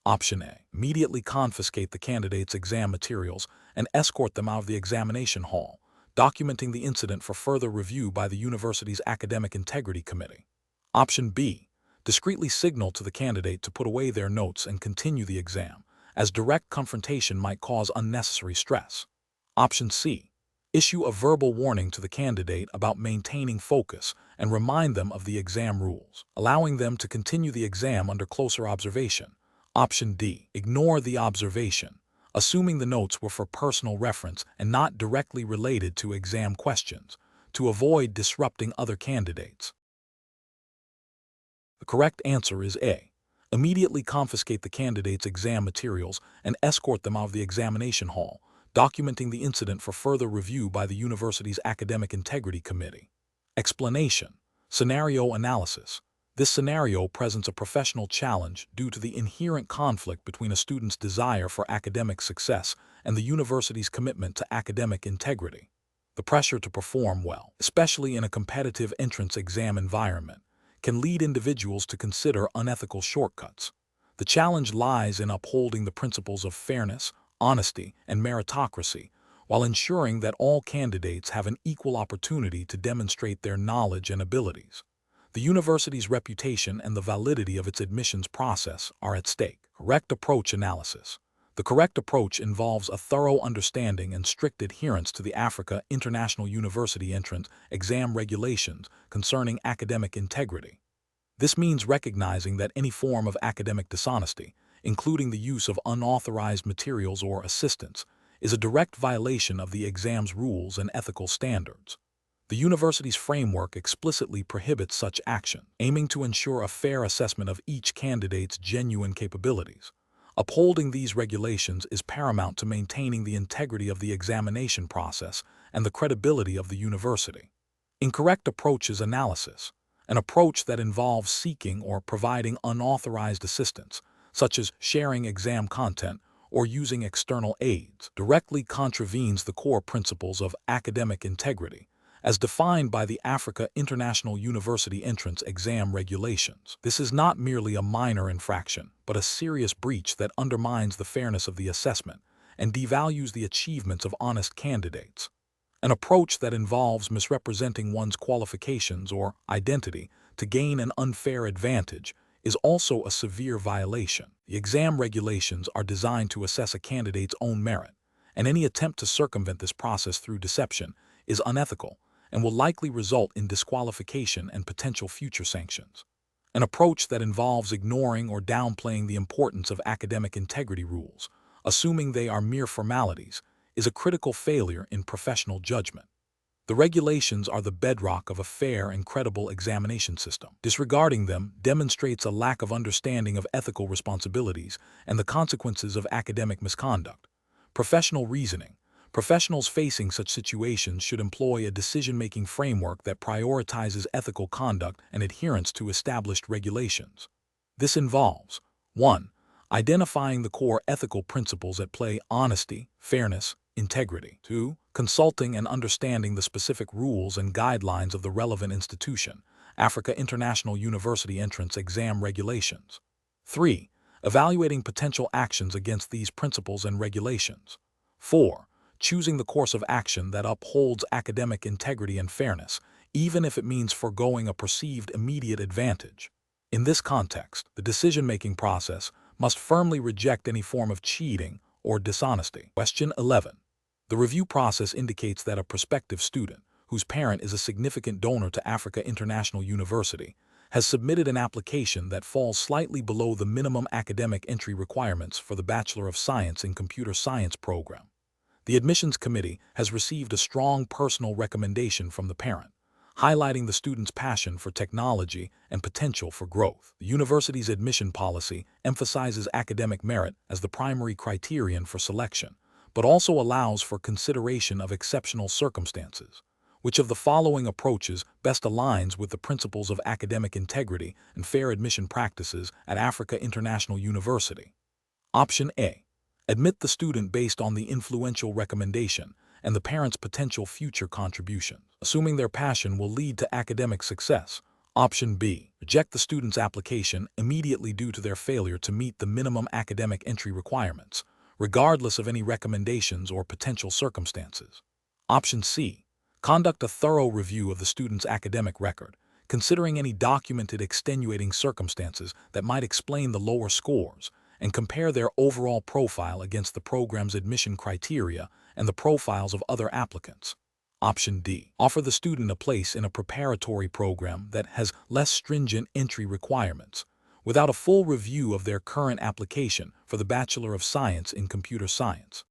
Option A. Immediately confiscate the candidate's exam materials and escort them out of the examination hall, documenting the incident for further review by the university's Academic Integrity Committee. Option B. Discreetly signal to the candidate to put away their notes and continue the exam, as direct confrontation might cause unnecessary stress. Option C. Issue a verbal warning to the candidate about maintaining focus and remind them of the exam rules, allowing them to continue the exam under closer observation. Option D. Ignore the observation, assuming the notes were for personal reference and not directly related to exam questions, to avoid disrupting other candidates. The correct answer is A. Immediately confiscate the candidate's exam materials and escort them out of the examination hall, documenting the incident for further review by the university's Academic Integrity Committee. Explanation. Scenario analysis. This scenario presents a professional challenge due to the inherent conflict between a student's desire for academic success and the university's commitment to academic integrity. The pressure to perform well, especially in a competitive entrance exam environment, can lead individuals to consider unethical shortcuts. The challenge lies in upholding the principles of fairness, honesty, and meritocracy, while ensuring that all candidates have an equal opportunity to demonstrate their knowledge and abilities. The university's reputation and the validity of its admissions process are at stake. Correct approach analysis. The correct approach involves a thorough understanding and strict adherence to the Africa International University entrance exam regulations concerning academic integrity. This means recognizing that any form of academic dishonesty, including the use of unauthorized materials or assistance, is a direct violation of the exam's rules and ethical standards. The university's framework explicitly prohibits such action, aiming to ensure a fair assessment of each candidate's genuine capabilities. Upholding these regulations is paramount to maintaining the integrity of the examination process and the credibility of the university. Incorrect approaches analysis. An approach that involves seeking or providing unauthorized assistance, such as sharing exam content or using external aids, directly contravenes the core principles of academic integrity, as defined by the Africa International University entrance exam regulations. This is not merely a minor infraction, but a serious breach that undermines the fairness of the assessment and devalues the achievements of honest candidates. An approach that involves misrepresenting one's qualifications or identity to gain an unfair advantage is also a severe violation. The exam regulations are designed to assess a candidate's own merit, and any attempt to circumvent this process through deception is unethical and will likely result in disqualification and potential future sanctions. An approach that involves ignoring or downplaying the importance of academic integrity rules, assuming they are mere formalities, is a critical failure in professional judgment. The regulations are the bedrock of a fair and credible examination system. Disregarding them demonstrates a lack of understanding of ethical responsibilities and the consequences of academic misconduct. Professional reasoning. Professionals facing such situations should employ a decision-making framework that prioritizes ethical conduct and adherence to established regulations. This involves 1. Identifying the core ethical principles at play: honesty, fairness, integrity. 2. Consulting and understanding the specific rules and guidelines of the relevant institution, Africa International University Entrance Exam Regulations. 3. Evaluating potential actions against these principles and regulations. 4. Choosing the course of action that upholds academic integrity and fairness, even if it means foregoing a perceived immediate advantage. In this context, the decision-making process must firmly reject any form of cheating or dishonesty. Question 11. The review process indicates that a prospective student, whose parent is a significant donor to Africa International University, has submitted an application that falls slightly below the minimum academic entry requirements for the Bachelor of Science in Computer Science program. The admissions committee has received a strong personal recommendation from the parent, highlighting the student's passion for technology and potential for growth. The university's admission policy emphasizes academic merit as the primary criterion for selection, but also allows for consideration of exceptional circumstances. Which of the following approaches best aligns with the principles of academic integrity and fair admission practices at Africa International University? Option A. Admit the student based on the influential recommendation and the parent's potential future contributions, assuming their passion will lead to academic success. Option B. Reject the student's application immediately due to their failure to meet the minimum academic entry requirements, regardless of any recommendations or potential circumstances. Option C. Conduct a thorough review of the student's academic record, considering any documented extenuating circumstances that might explain the lower scores, and compare their overall profile against the program's admission criteria and the profiles of other applicants. Option D. Offer the student a place in a preparatory program that has less stringent entry requirements, without a full review of their current application for the Bachelor of Science in Computer Science.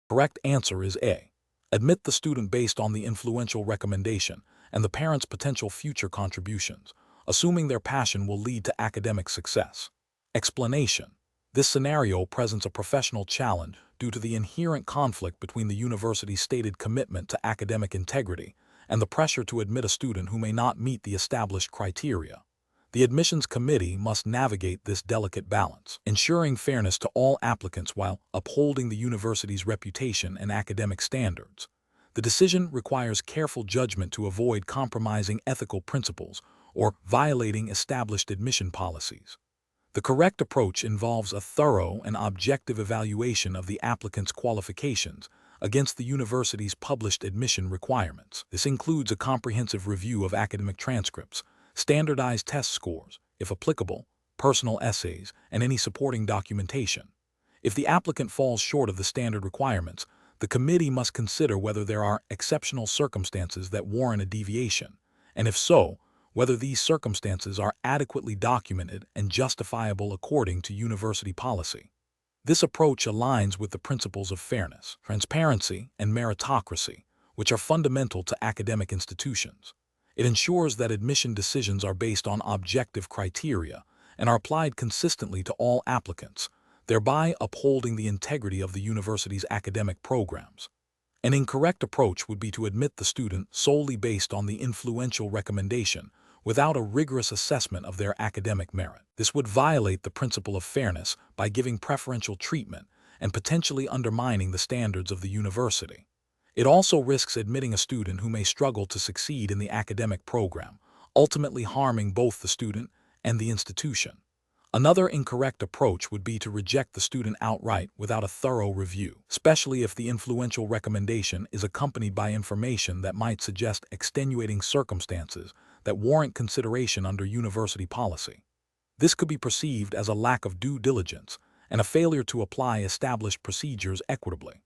Correct answer is A. Admit the student based on the influential recommendation and the parent's potential future contributions, assuming their passion will lead to academic success. Explanation. This scenario presents a professional challenge due to the inherent conflict between the university's stated commitment to academic integrity and the pressure to admit a student who may not meet the established criteria. The admissions committee must navigate this delicate balance, ensuring fairness to all applicants while upholding the university's reputation and academic standards. The decision requires careful judgment to avoid compromising ethical principles or violating established admission policies. The correct approach involves a thorough and objective evaluation of the applicant's qualifications against the university's published admission requirements. This includes a comprehensive review of academic transcripts, standardized test scores, if applicable, personal essays, and any supporting documentation. If the applicant falls short of the standard requirements, the committee must consider whether there are exceptional circumstances that warrant a deviation, and if so, whether these circumstances are adequately documented and justifiable according to university policy. This approach aligns with the principles of fairness, transparency, and meritocracy, which are fundamental to academic institutions. It ensures that admission decisions are based on objective criteria and are applied consistently to all applicants, thereby upholding the integrity of the university's academic programs. An incorrect approach would be to admit the student solely based on the influential recommendation without a rigorous assessment of their academic merit. This would violate the principle of fairness by giving preferential treatment and potentially undermining the standards of the university. It also risks admitting a student who may struggle to succeed in the academic program, ultimately harming both the student and the institution. Another incorrect approach would be to reject the student outright without a thorough review, especially if the influential recommendation is accompanied by information that might suggest extenuating circumstances that warrant consideration under university policy. This could be perceived as a lack of due diligence and a failure to apply established procedures equitably.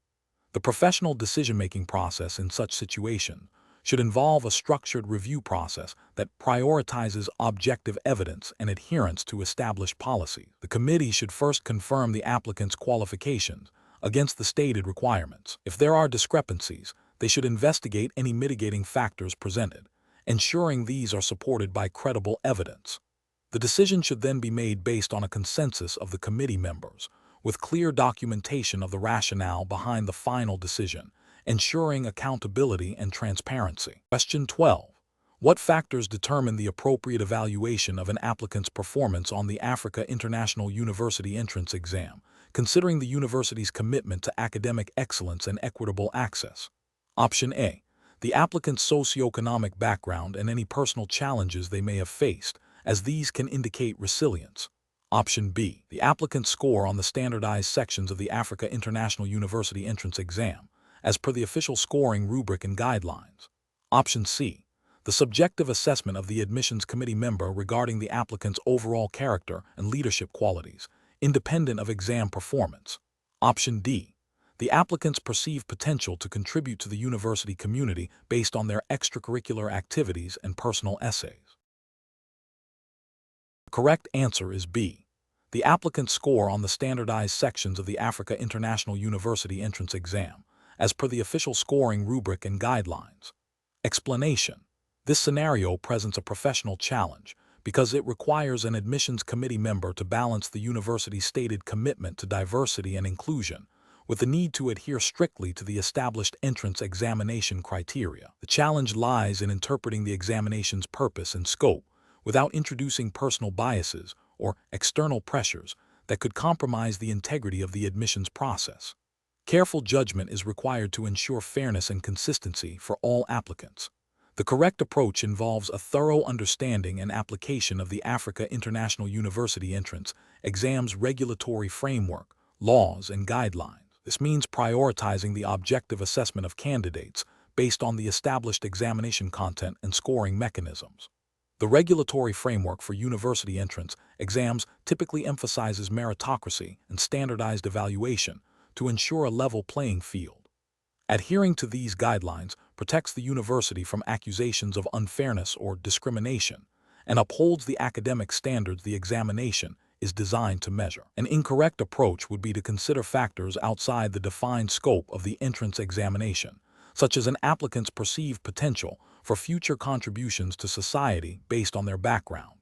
The professional decision-making process in such situations should involve a structured review process that prioritizes objective evidence and adherence to established policy. The committee should first confirm the applicant's qualifications against the stated requirements. If there are discrepancies, they should investigate any mitigating factors presented, ensuring these are supported by credible evidence. The decision should then be made based on a consensus of the committee members, with clear documentation of the rationale behind the final decision, ensuring accountability and transparency. Question 12. What factors determine the appropriate evaluation of an applicant's performance on the Africa International University Entrance Exam, considering the university's commitment to academic excellence and equitable access? Option A. The applicant's socioeconomic background and any personal challenges they may have faced, as these can indicate resilience. Option B. The applicant's score on the standardized sections of the Africa International University Entrance Exam, as per the official scoring rubric and guidelines. Option C. The subjective assessment of the admissions committee member regarding the applicant's overall character and leadership qualities, independent of exam performance. Option D. The applicant's perceived potential to contribute to the university community based on their extracurricular activities and personal essays. The correct answer is B. The applicant's score on the standardized sections of the Africa International University Entrance Exam, as per the official scoring rubric and guidelines. Explanation. This scenario presents a professional challenge because it requires an admissions committee member to balance the university's stated commitment to diversity and inclusion with the need to adhere strictly to the established entrance examination criteria. The challenge lies in interpreting the examination's purpose and scope without introducing personal biases or external pressures that could compromise the integrity of the admissions process. Careful judgment is required to ensure fairness and consistency for all applicants. The correct approach involves a thorough understanding and application of the Africa International University Entrance Exam's regulatory framework, laws, and guidelines. This means prioritizing the objective assessment of candidates based on the established examination content and scoring mechanisms. The regulatory framework for university entrance exams typically emphasizes meritocracy and standardized evaluation to ensure a level playing field. Adhering to these guidelines protects the university from accusations of unfairness or discrimination and upholds the academic standards the examination is designed to measure. An incorrect approach would be to consider factors outside the defined scope of the entrance examination, such as an applicant's perceived potential for future contributions to society based on their background.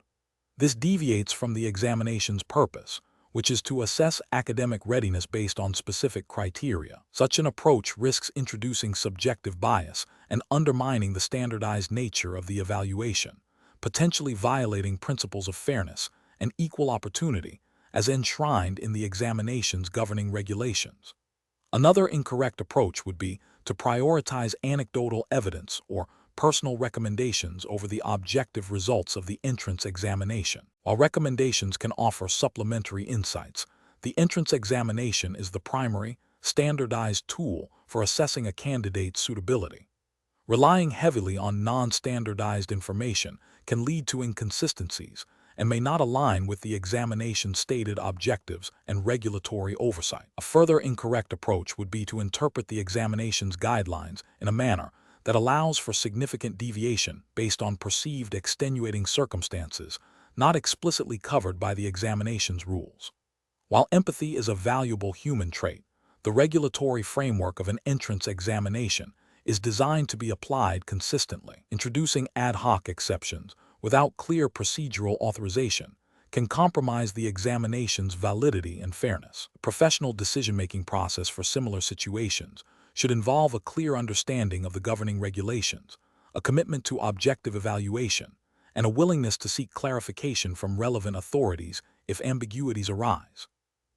This deviates from the examination's purpose, which is to assess academic readiness based on specific criteria. Such an approach risks introducing subjective bias and undermining the standardized nature of the evaluation, potentially violating principles of fairness and equal opportunity as enshrined in the examination's governing regulations. Another incorrect approach would be to prioritize anecdotal evidence or personal recommendations over the objective results of the entrance examination. While recommendations can offer supplementary insights, the entrance examination is the primary, standardized tool for assessing a candidate's suitability. Relying heavily on non-standardized information can lead to inconsistencies and may not align with the examination's stated objectives and regulatory oversight. A further incorrect approach would be to interpret the examination's guidelines in a manner that allows for significant deviation based on perceived extenuating circumstances not explicitly covered by the examination's rules. While empathy is a valuable human trait, the regulatory framework of an entrance examination is designed to be applied consistently. Introducing ad hoc exceptions without clear procedural authorization can compromise the examination's validity and fairness. The professional decision-making process for similar situations should involve a clear understanding of the governing regulations, a commitment to objective evaluation, and a willingness to seek clarification from relevant authorities if ambiguities arise.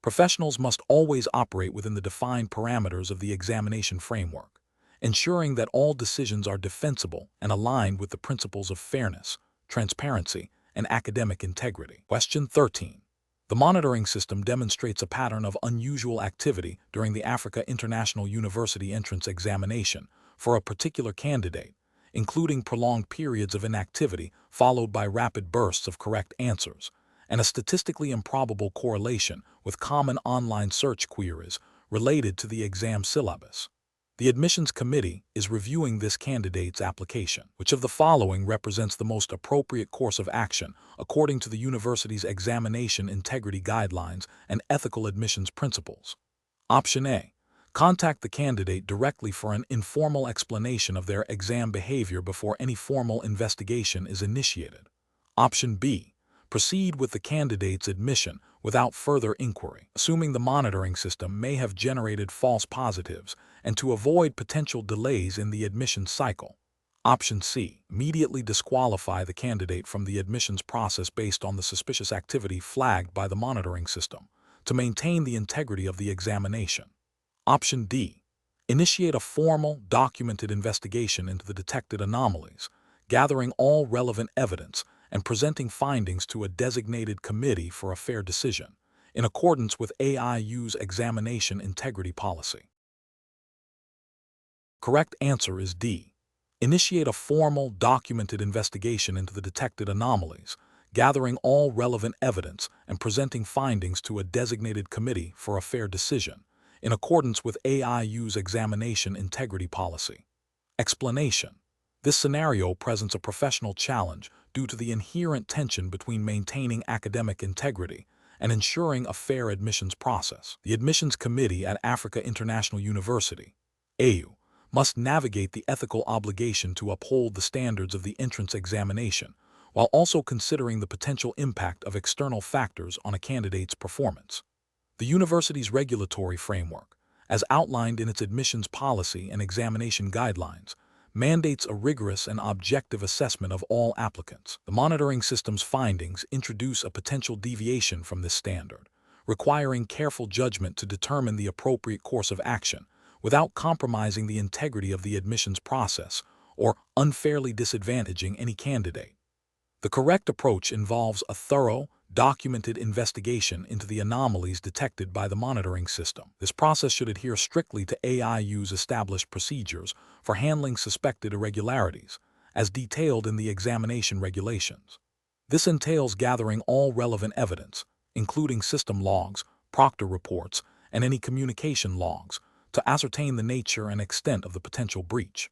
Professionals must always operate within the defined parameters of the examination framework, ensuring that all decisions are defensible and aligned with the principles of fairness, transparency, and academic integrity. Question 13. The monitoring system demonstrates a pattern of unusual activity during the Africa International University Entrance Examination for a particular candidate, including prolonged periods of inactivity followed by rapid bursts of correct answers, and a statistically improbable correlation with common online search queries related to the exam syllabus. The admissions committee is reviewing this candidate's application. Which of the following represents the most appropriate course of action according to the university's examination integrity guidelines and ethical admissions principles? Option A. Contact the candidate directly for an informal explanation of their exam behavior before any formal investigation is initiated. Option B. Proceed with the candidate's admission without further inquiry, assuming the monitoring system may have generated false positives, and to avoid potential delays in the admissions cycle. Option C. Immediately disqualify the candidate from the admissions process based on the suspicious activity flagged by the monitoring system to maintain the integrity of the examination. Option D. Initiate a formal, documented investigation into the detected anomalies, gathering all relevant evidence and presenting findings to a designated committee for a fair decision, in accordance with AIU's examination integrity policy. Correct answer is D. Initiate a formal, documented investigation into the detected anomalies, gathering all relevant evidence and presenting findings to a designated committee for a fair decision, in accordance with AIU's examination integrity policy. Explanation. This scenario presents a professional challenge due to the inherent tension between maintaining academic integrity and ensuring a fair admissions process. The admissions committee at Africa International University, AU, must navigate the ethical obligation to uphold the standards of the entrance examination, while also considering the potential impact of external factors on a candidate's performance. The university's regulatory framework, as outlined in its admissions policy and examination guidelines, mandates a rigorous and objective assessment of all applicants. The monitoring system's findings introduce a potential deviation from this standard, requiring careful judgment to determine the appropriate course of action without compromising the integrity of the admissions process or unfairly disadvantaging any candidate. The correct approach involves a thorough, documented investigation into the anomalies detected by the monitoring system. This process should adhere strictly to AIU's established procedures for handling suspected irregularities, as detailed in the examination regulations. This entails gathering all relevant evidence, including system logs, proctor reports, and any communication logs, to ascertain the nature and extent of the potential breach.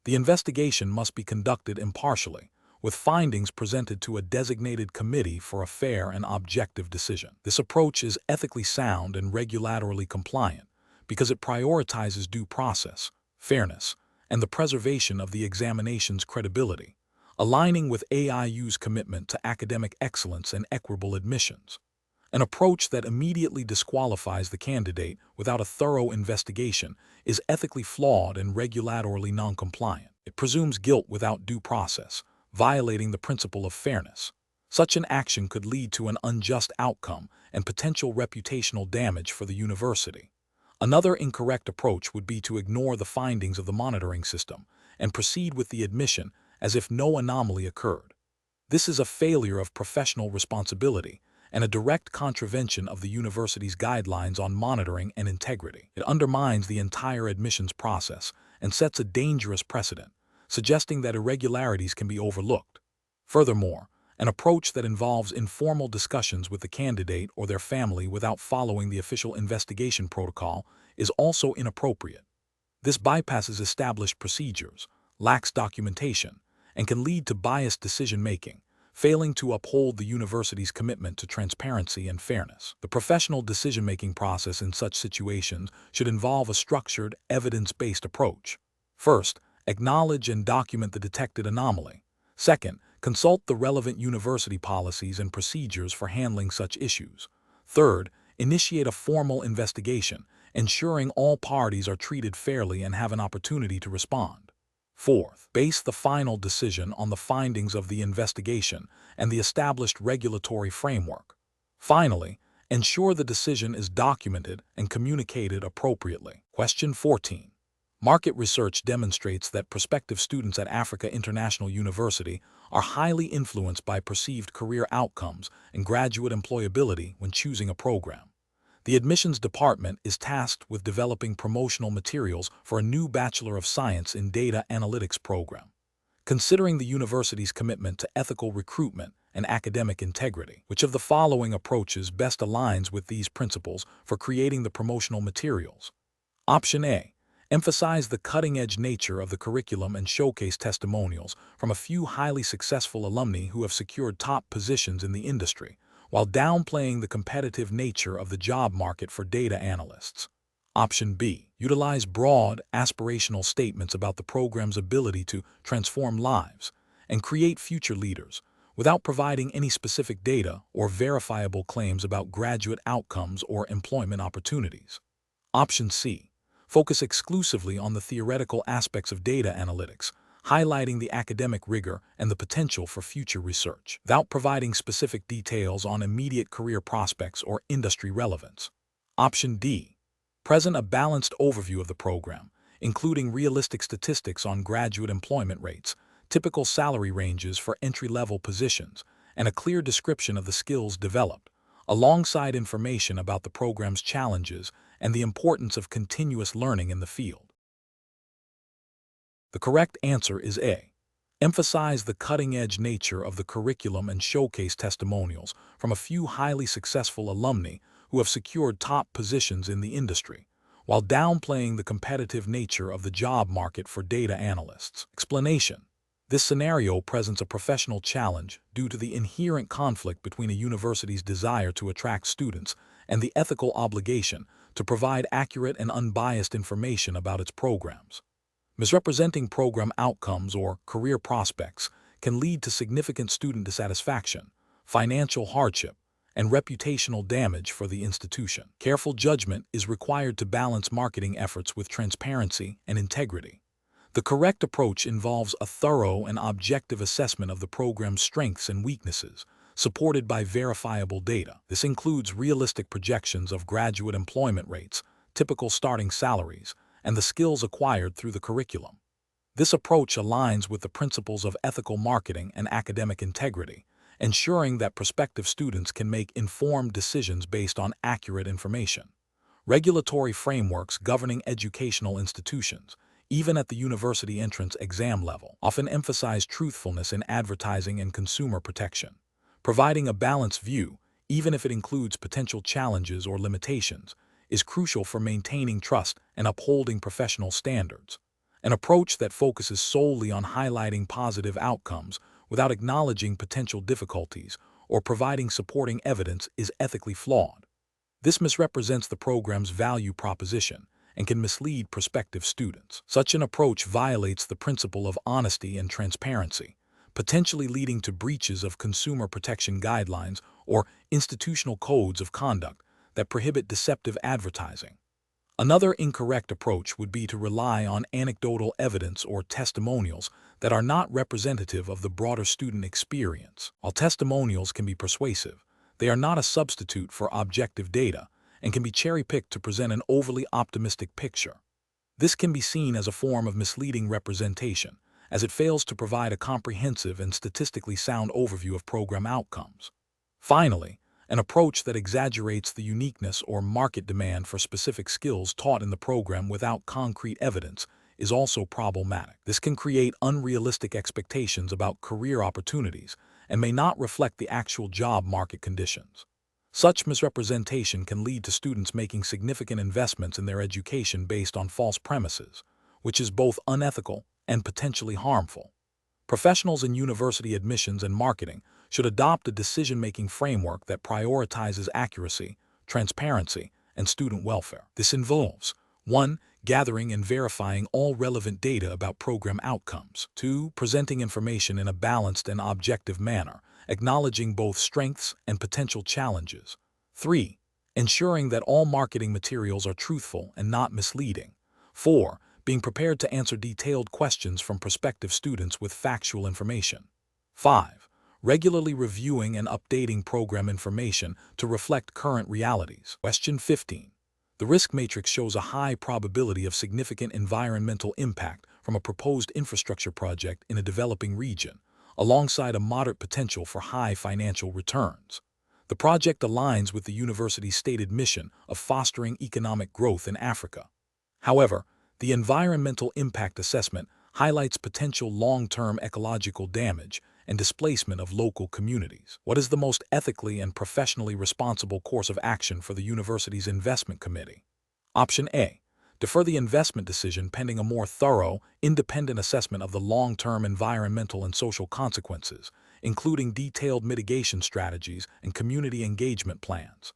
The investigation must be conducted impartially, with findings presented to a designated committee for a fair and objective decision. This approach is ethically sound and regulatorily compliant because it prioritizes due process, fairness, and the preservation of the examination's credibility, aligning with AIU's commitment to academic excellence and equitable admissions. An approach that immediately disqualifies the candidate without a thorough investigation is ethically flawed and regulatorily non-compliant. It presumes guilt without due process, violating the principle of fairness. Such an action could lead to an unjust outcome and potential reputational damage for the university. Another incorrect approach would be to ignore the findings of the monitoring system and proceed with the admission as if no anomaly occurred. This is a failure of professional responsibility and a direct contravention of the university's guidelines on monitoring and integrity. It undermines the entire admissions process and sets a dangerous precedent, suggesting that irregularities can be overlooked. Furthermore, an approach that involves informal discussions with the candidate or their family without following the official investigation protocol is also inappropriate. This bypasses established procedures, lacks documentation, and can lead to biased decision-making, failing to uphold the university's commitment to transparency and fairness. The professional decision-making process in such situations should involve a structured, evidence-based approach. First, acknowledge and document the detected anomaly. Second, consult the relevant university policies and procedures for handling such issues. Third, initiate a formal investigation, ensuring all parties are treated fairly and have an opportunity to respond. Fourth, base the final decision on the findings of the investigation and the established regulatory framework. Finally, ensure the decision is documented and communicated appropriately. Question 14. Market research demonstrates that prospective students at Africa International University are highly influenced by perceived career outcomes and graduate employability when choosing a program. The admissions department is tasked with developing promotional materials for a new Bachelor of Science in Data Analytics program. Considering the university's commitment to ethical recruitment and academic integrity, which of the following approaches best aligns with these principles for creating the promotional materials? Option A. Emphasize the cutting-edge nature of the curriculum and showcase testimonials from a few highly successful alumni who have secured top positions in the industry, while downplaying the competitive nature of the job market for data analysts. Option B. Utilize broad, aspirational statements about the program's ability to transform lives and create future leaders, without providing any specific data or verifiable claims about graduate outcomes or employment opportunities. Option C. Focus exclusively on the theoretical aspects of data analytics, highlighting the academic rigor and the potential for future research, without providing specific details on immediate career prospects or industry relevance. Option D. Present a balanced overview of the program, including realistic statistics on graduate employment rates, typical salary ranges for entry-level positions, and a clear description of the skills developed, alongside information about the program's challenges and the importance of continuous learning in the field. The correct answer is A. Emphasize the cutting-edge nature of the curriculum and showcase testimonials from a few highly successful alumni who have secured top positions in the industry, while downplaying the competitive nature of the job market for data analysts. Explanation. This scenario presents a professional challenge due to the inherent conflict between a university's desire to attract students and the ethical obligation to provide accurate and unbiased information about its programs. Misrepresenting program outcomes or career prospects can lead to significant student dissatisfaction, financial hardship, and reputational damage for the institution. Careful judgment is required to balance marketing efforts with transparency and integrity. The correct approach involves a thorough and objective assessment of the program's strengths and weaknesses, supported by verifiable data. This includes realistic projections of graduate employment rates, typical starting salaries, and the skills acquired through the curriculum. This approach aligns with the principles of ethical marketing and academic integrity, ensuring that prospective students can make informed decisions based on accurate information. Regulatory frameworks governing educational institutions, even at the university entrance exam level, often emphasize truthfulness in advertising and consumer protection. Providing a balanced view, even if it includes potential challenges or limitations, is crucial for maintaining trust and upholding professional standards. An approach that focuses solely on highlighting positive outcomes without acknowledging potential difficulties or providing supporting evidence is ethically flawed. This misrepresents the program's value proposition and can mislead prospective students. Such an approach violates the principle of honesty and transparency, potentially leading to breaches of consumer protection guidelines or institutional codes of conduct that prohibit deceptive advertising. Another incorrect approach would be to rely on anecdotal evidence or testimonials that are not representative of the broader student experience. While testimonials can be persuasive, they are not a substitute for objective data and can be cherry-picked to present an overly optimistic picture. This can be seen as a form of misleading representation, as it fails to provide a comprehensive and statistically sound overview of program outcomes. Finally, an approach that exaggerates the uniqueness or market demand for specific skills taught in the program without concrete evidence is also problematic. This can create unrealistic expectations about career opportunities and may not reflect the actual job market conditions. Such misrepresentation can lead to students making significant investments in their education based on false premises, which is both unethical and potentially harmful. Professionals in university admissions and marketing should adopt a decision-making framework that prioritizes accuracy, transparency, and student welfare. This involves 1. Gathering and verifying all relevant data about program outcomes. 2. Presenting information in a balanced and objective manner, acknowledging both strengths and potential challenges. 3. Ensuring that all marketing materials are truthful and not misleading. 4. Being prepared to answer detailed questions from prospective students with factual information. 5. Regularly reviewing and updating program information to reflect current realities. Question 15. The risk matrix shows a high probability of significant environmental impact from a proposed infrastructure project in a developing region, alongside a moderate potential for high financial returns. The project aligns with the university's stated mission of fostering economic growth in Africa. However, the environmental impact assessment highlights potential long-term ecological damage and displacement of local communities. What is the most ethically and professionally responsible course of action for the university's investment committee? Option A. Defer the investment decision pending a more thorough, independent assessment of the long-term environmental and social consequences, including detailed mitigation strategies and community engagement plans.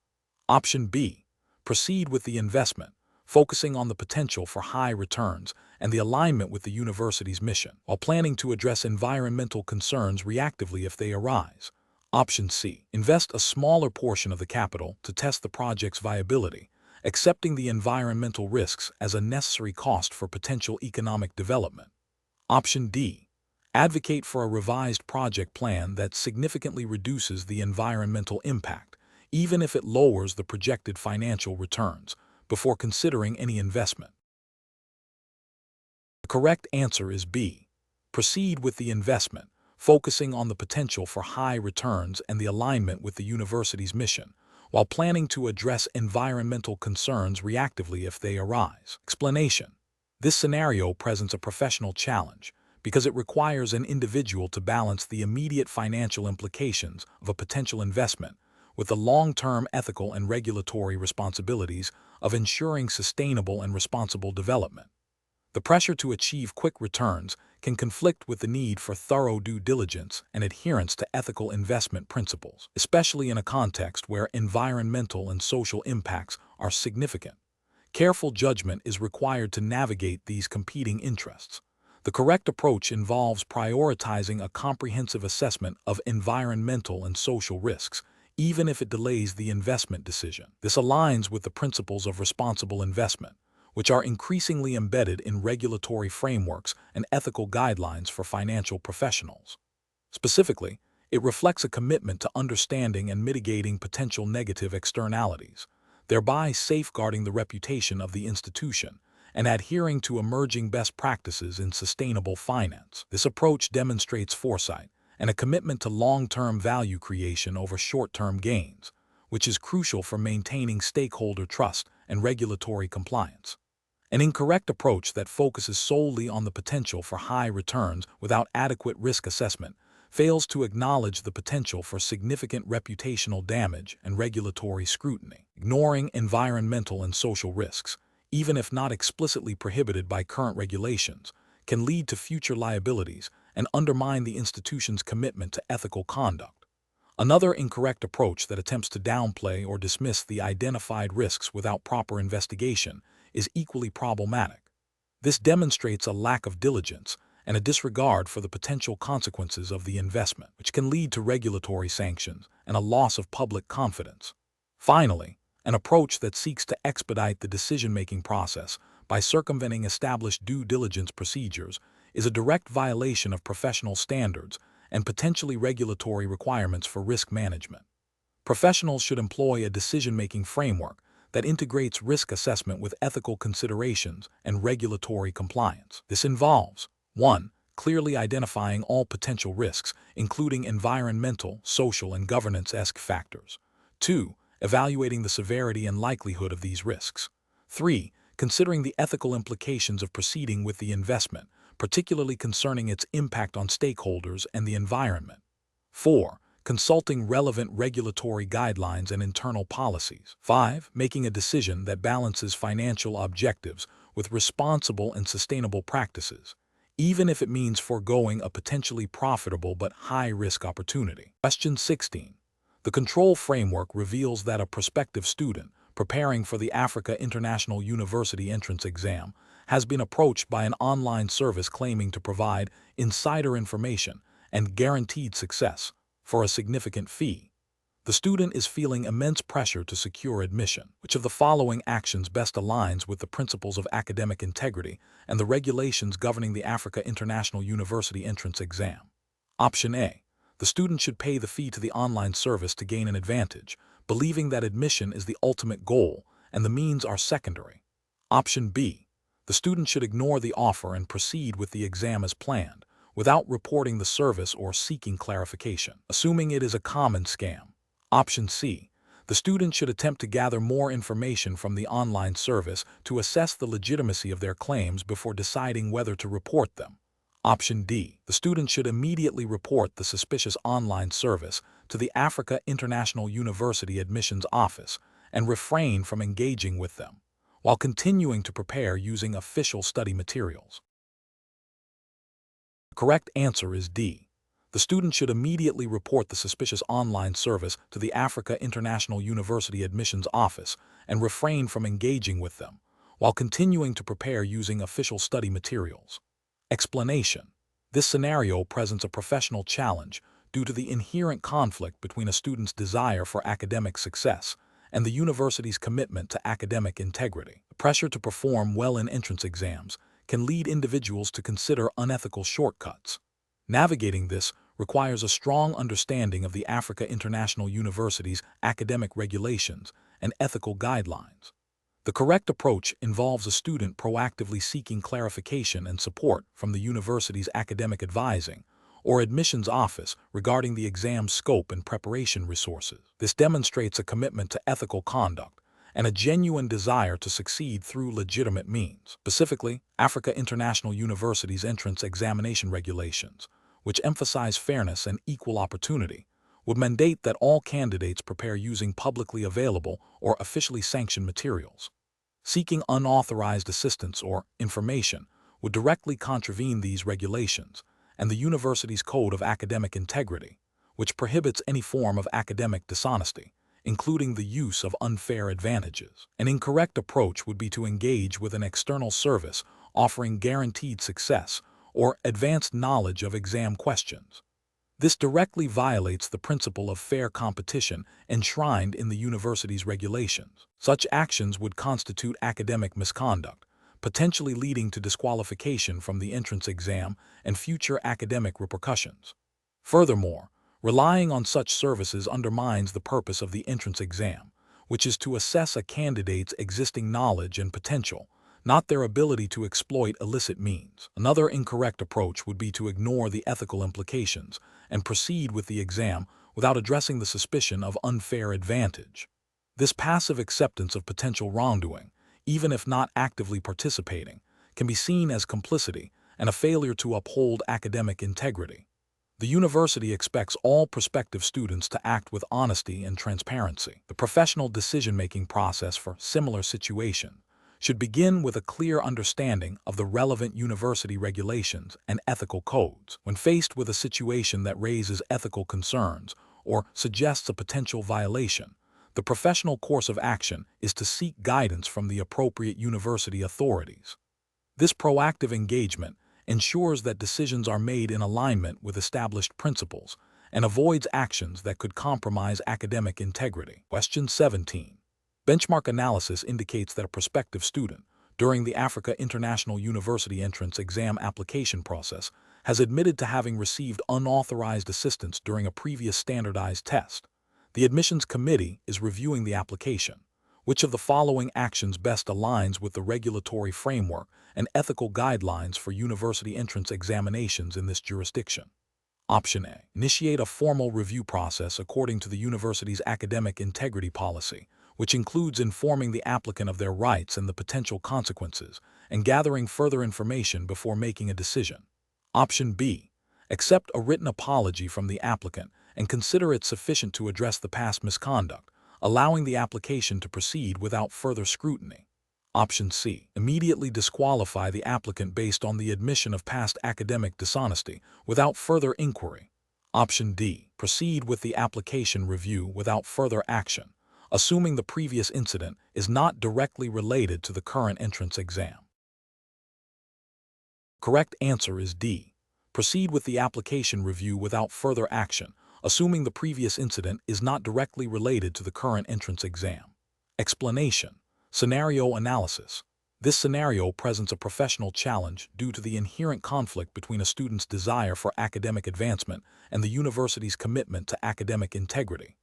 Option B. Proceed with the investment, focusing on the potential for high returns and the alignment with the university's mission, while planning to address environmental concerns reactively if they arise. Option C. Invest a smaller portion of the capital to test the project's viability, accepting the environmental risks as a necessary cost for potential economic development. Option D. Advocate for a revised project plan that significantly reduces the environmental impact, even if it lowers the projected financial returns, before considering any investment. The correct answer is B. Proceed with the investment, focusing on the potential for high returns and the alignment with the university's mission, while planning to address environmental concerns reactively if they arise. Explanation. This scenario presents a professional challenge because it requires an individual to balance the immediate financial implications of a potential investment with the long-term ethical and regulatory responsibilities of ensuring sustainable and responsible development. The pressure to achieve quick returns can conflict with the need for thorough due diligence and adherence to ethical investment principles, especially in a context where environmental and social impacts are significant. Careful judgment is required to navigate these competing interests. The correct approach involves prioritizing a comprehensive assessment of environmental and social risks, even if it delays the investment decision. This aligns with the principles of responsible investment, which are increasingly embedded in regulatory frameworks and ethical guidelines for financial professionals. Specifically, it reflects a commitment to understanding and mitigating potential negative externalities, thereby safeguarding the reputation of the institution and adhering to emerging best practices in sustainable finance. This approach demonstrates foresight and a commitment to long-term value creation over short-term gains, which is crucial for maintaining stakeholder trust and regulatory compliance. An incorrect approach that focuses solely on the potential for high returns without adequate risk assessment fails to acknowledge the potential for significant reputational damage and regulatory scrutiny. Ignoring environmental and social risks, even if not explicitly prohibited by current regulations, can lead to future liabilities and undermine the institution's commitment to ethical conduct. Another incorrect approach that attempts to downplay or dismiss the identified risks without proper investigation is equally problematic. This demonstrates a lack of diligence and a disregard for the potential consequences of the investment, which can lead to regulatory sanctions and a loss of public confidence. Finally, an approach that seeks to expedite the decision-making process by circumventing established due diligence procedures is a direct violation of professional standards and potentially regulatory requirements for risk management. Professionals should employ a decision-making framework that integrates risk assessment with ethical considerations and regulatory compliance. This involves 1. Clearly identifying all potential risks, including environmental, social, and governance-esque factors. 2. Evaluating the severity and likelihood of these risks. 3. Considering the ethical implications of proceeding with the investment, particularly concerning its impact on stakeholders and the environment. 4. Consulting relevant regulatory guidelines and internal policies. 5. Making a decision that balances financial objectives with responsible and sustainable practices, even if it means foregoing a potentially profitable but high-risk opportunity. Question 16. The control framework reveals that a prospective student preparing for the Africa International University entrance exam has been approached by an online service claiming to provide insider information and guaranteed success for a significant fee. The student is feeling immense pressure to secure admission. Which of the following actions best aligns with the principles of academic integrity and the regulations governing the Africa International University entrance exam? Option A. The student should pay the fee to the online service to gain an advantage, believing that admission is the ultimate goal and the means are secondary. Option B. The student should ignore the offer and proceed with the exam as planned, without reporting the service or seeking clarification, assuming it is a common scam. Option C. The student should attempt to gather more information from the online service to assess the legitimacy of their claims before deciding whether to report them. Option D. The student should immediately report the suspicious online service to the Africa International University Admissions Office and refrain from engaging with them, while continuing to prepare using official study materials. The correct answer is D. The student should immediately report the suspicious online service to the Africa International University Admissions Office and refrain from engaging with them, while continuing to prepare using official study materials. Explanation: this scenario presents a professional challenge due to the inherent conflict between a student's desire for academic success and the university's commitment to academic integrity. The pressure to perform well in entrance exams can lead individuals to consider unethical shortcuts. Navigating this requires a strong understanding of the Africa International University's academic regulations and ethical guidelines. The correct approach involves a student proactively seeking clarification and support from the university's academic advising or admissions office regarding the exam's scope and preparation resources. This demonstrates a commitment to ethical conduct and a genuine desire to succeed through legitimate means. Specifically, Africa International University's entrance examination regulations, which emphasize fairness and equal opportunity, would mandate that all candidates prepare using publicly available or officially sanctioned materials. Seeking unauthorized assistance or information would directly contravene these regulations and the university's Code of Academic Integrity, which prohibits any form of academic dishonesty, including the use of unfair advantages. An incorrect approach would be to engage with an external service offering guaranteed success or advanced knowledge of exam questions. This directly violates the principle of fair competition enshrined in the university's regulations. Such actions would constitute academic misconduct, potentially leading to disqualification from the entrance exam and future academic repercussions. Furthermore, relying on such services undermines the purpose of the entrance exam, which is to assess a candidate's existing knowledge and potential, not their ability to exploit illicit means. Another incorrect approach would be to ignore the ethical implications and proceed with the exam without addressing the suspicion of unfair advantage. This passive acceptance of potential wrongdoing, even if not actively participating, can be seen as complicity and a failure to uphold academic integrity. The university expects all prospective students to act with honesty and transparency. The professional decision-making process for similar situations should begin with a clear understanding of the relevant university regulations and ethical codes. When faced with a situation that raises ethical concerns or suggests a potential violation, the professional course of action is to seek guidance from the appropriate university authorities. This proactive engagement ensures that decisions are made in alignment with established principles and avoids actions that could compromise academic integrity. Question 17. Benchmark analysis indicates that a prospective student, during the Africa International University entrance exam application process, has admitted to having received unauthorized assistance during a previous standardized test. The admissions committee is reviewing the application. Which of the following actions best aligns with the regulatory framework and ethical guidelines for university entrance examinations in this jurisdiction? Option A. Initiate a formal review process according to the university's academic integrity policy, which includes informing the applicant of their rights and the potential consequences, and gathering further information before making a decision. Option B. Accept a written apology from the applicant and consider it sufficient to address the past misconduct, allowing the application to proceed without further scrutiny. Option C. Immediately disqualify the applicant based on the admission of past academic dishonesty without further inquiry. Option D. Proceed with the application review without further action, assuming the previous incident is not directly related to the current entrance exam. Correct answer is D. Proceed with the application review without further action, assuming the previous incident is not directly related to the current entrance exam. Explanation. Scenario analysis. This scenario presents a professional challenge due to the inherent conflict between a student's desire for academic advancement and the university's commitment to academic integrity.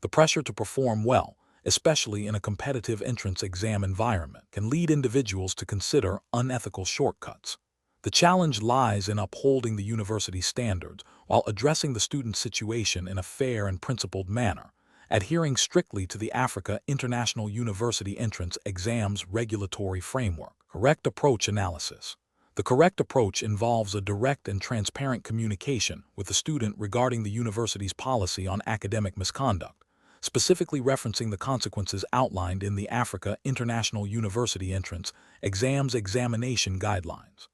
The pressure to perform well, especially in a competitive entrance exam environment, can lead individuals to consider unethical shortcuts. The challenge lies in upholding the university's standards while addressing the student's situation in a fair and principled manner, adhering strictly to the Africa International University entrance exams regulatory framework. Correct approach analysis. The correct approach involves a direct and transparent communication with the student regarding the university's policy on academic misconduct, specifically referencing the consequences outlined in the Africa International University Entrance Exams Examination Guidelines.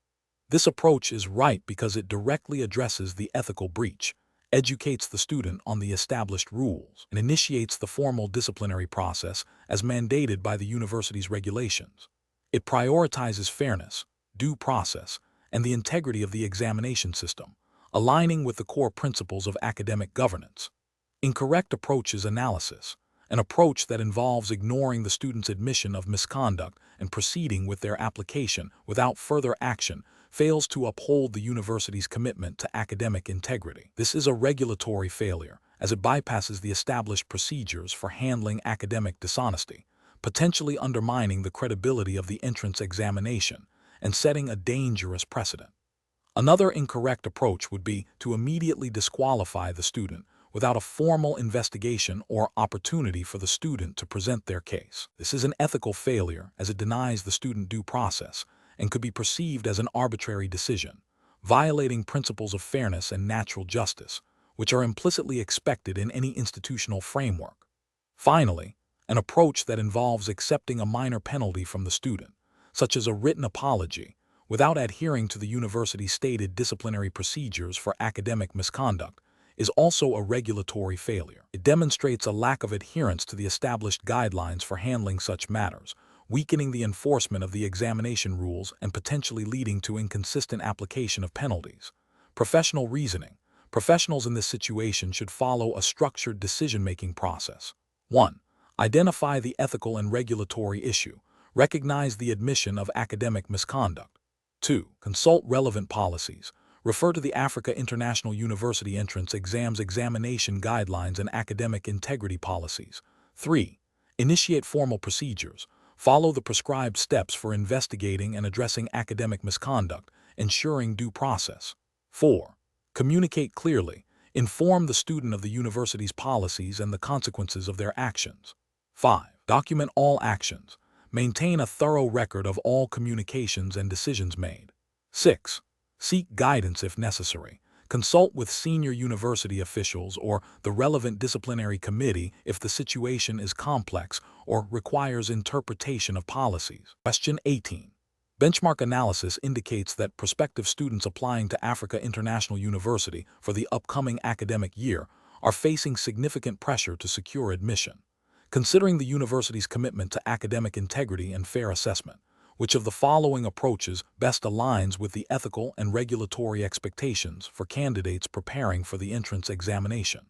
This approach is right because it directly addresses the ethical breach, educates the student on the established rules, and initiates the formal disciplinary process as mandated by the university's regulations. It prioritizes fairness, due process, and the integrity of the examination system, aligning with the core principles of academic governance. Incorrect approach is analysis, an approach that involves ignoring the student's admission of misconduct and proceeding with their application without further action fails to uphold the university's commitment to academic integrity. This is a regulatory failure, as it bypasses the established procedures for handling academic dishonesty, potentially undermining the credibility of the entrance examination and setting a dangerous precedent. Another incorrect approach would be to immediately disqualify the student without a formal investigation or opportunity for the student to present their case. This is an ethical failure as it denies the student due process and could be perceived as an arbitrary decision, violating principles of fairness and natural justice, which are implicitly expected in any institutional framework. Finally, an approach that involves accepting a minor penalty from the student, such as a written apology, without adhering to the university's stated disciplinary procedures for academic misconduct, is also a regulatory failure. It demonstrates a lack of adherence to the established guidelines for handling such matters, weakening the enforcement of the examination rules and potentially leading to inconsistent application of penalties. Professional reasoning. Professionals in this situation should follow a structured decision-making process. 1. Identify the ethical and regulatory issue. Recognize the admission of academic misconduct. 2. Consult relevant policies. Refer to the Africa International University Entrance Exams Examination Guidelines and Academic Integrity Policies. 3. Initiate formal procedures. Follow the prescribed steps for investigating and addressing academic misconduct, ensuring due process. 4. Communicate clearly. Inform the student of the university's policies and the consequences of their actions. 5. Document all actions. Maintain a thorough record of all communications and decisions made. 6. Seek guidance if necessary. Consult with senior university officials or the relevant disciplinary committee if the situation is complex or requires interpretation of policies. Question 18. Benchmark analysis indicates that prospective students applying to Africa International University for the upcoming academic year are facing significant pressure to secure admission. Considering the university's commitment to academic integrity and fair assessment, which of the following approaches best aligns with the ethical and regulatory expectations for candidates preparing for the entrance examination?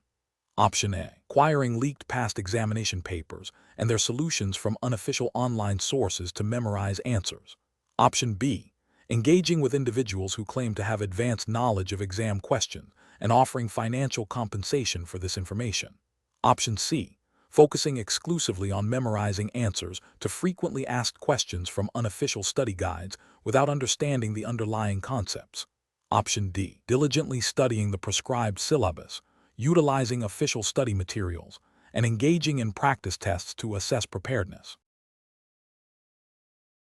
Option A. Acquiring leaked past examination papers and their solutions from unofficial online sources to memorize answers. Option B. Engaging with individuals who claim to have advanced knowledge of exam questions and offering financial compensation for this information. Option C. Focusing exclusively on memorizing answers to frequently asked questions from unofficial study guides without understanding the underlying concepts. Option D. Diligently studying the prescribed syllabus, utilizing official study materials, and engaging in practice tests to assess preparedness.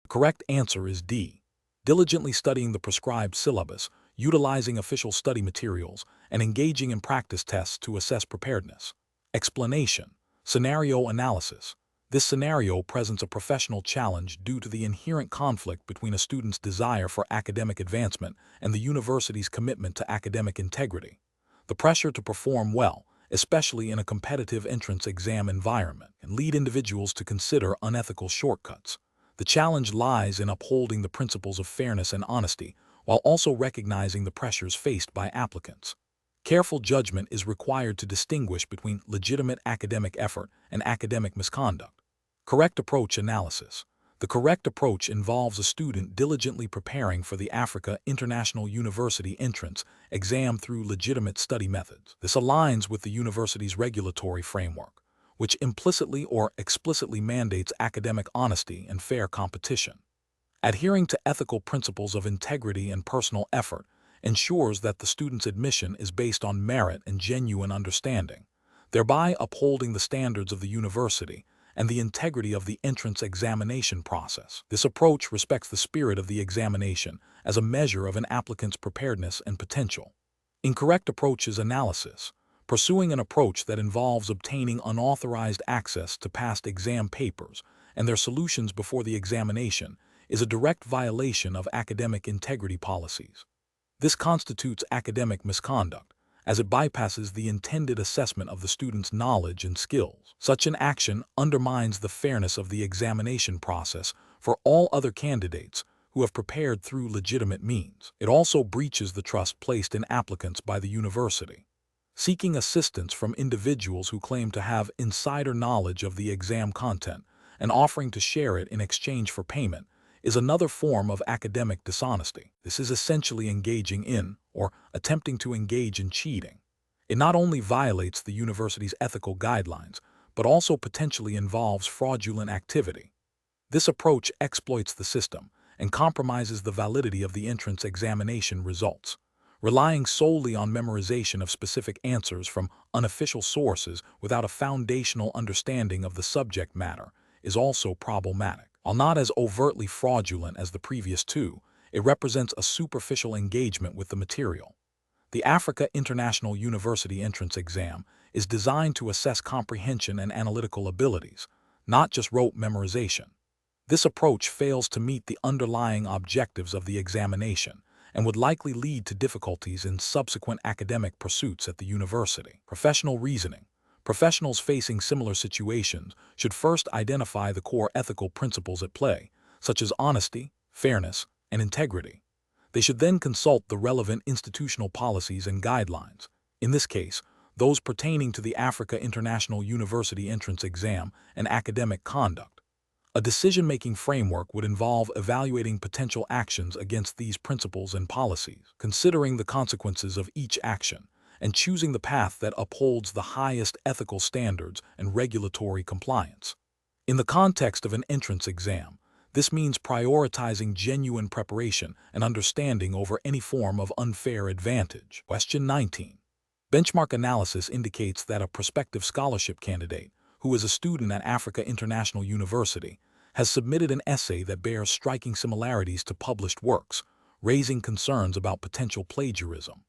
The correct answer is D. Diligently studying the prescribed syllabus, utilizing official study materials, and engaging in practice tests to assess preparedness. Explanation. Scenario analysis. This scenario presents a professional challenge due to the inherent conflict between a student's desire for academic advancement and the university's commitment to academic integrity. The pressure to perform well, especially in a competitive entrance exam environment, can lead individuals to consider unethical shortcuts. The challenge lies in upholding the principles of fairness and honesty, while also recognizing the pressures faced by applicants. Careful judgment is required to distinguish between legitimate academic effort and academic misconduct. Correct approach analysis. The correct approach involves a student diligently preparing for the Africa International University entrance exam through legitimate study methods. This aligns with the university's regulatory framework, which implicitly or explicitly mandates academic honesty and fair competition. Adhering to ethical principles of integrity and personal effort ensures that the student's admission is based on merit and genuine understanding, thereby upholding the standards of the university and the integrity of the entrance examination process. This approach respects the spirit of the examination as a measure of an applicant's preparedness and potential. Incorrect approach is analysis. Pursuing an approach that involves obtaining unauthorized access to past exam papers and their solutions before the examination is a direct violation of academic integrity policies. This constitutes academic misconduct, as it bypasses the intended assessment of the student's knowledge and skills. Such an action undermines the fairness of the examination process for all other candidates who have prepared through legitimate means. It also breaches the trust placed in applicants by the university. Seeking assistance from individuals who claim to have insider knowledge of the exam content and offering to share it in exchange for payment is another form of academic dishonesty. This is essentially engaging in, or attempting to engage in, cheating. It not only violates the university's ethical guidelines, but also potentially involves fraudulent activity. This approach exploits the system and compromises the validity of the entrance examination results. Relying solely on memorization of specific answers from unofficial sources without a foundational understanding of the subject matter is also problematic. While not as overtly fraudulent as the previous two, it represents a superficial engagement with the material. The Africa International University Entrance Exam is designed to assess comprehension and analytical abilities, not just rote memorization. This approach fails to meet the underlying objectives of the examination and would likely lead to difficulties in subsequent academic pursuits at the university. Professional reasoning. Professionals facing similar situations should first identify the core ethical principles at play, such as honesty, fairness, and integrity. They should then consult the relevant institutional policies and guidelines, in this case, those pertaining to the Africa International University Entrance Exam and academic conduct. A decision-making framework would involve evaluating potential actions against these principles and policies, considering the consequences of each action, and choosing the path that upholds the highest ethical standards and regulatory compliance. In the context of an entrance exam, this means prioritizing genuine preparation and understanding over any form of unfair advantage. Question 19. Benchmark analysis indicates that a prospective scholarship candidate, who is a student at Africa International University, has submitted an essay that bears striking similarities to published works, raising concerns about potential plagiarism.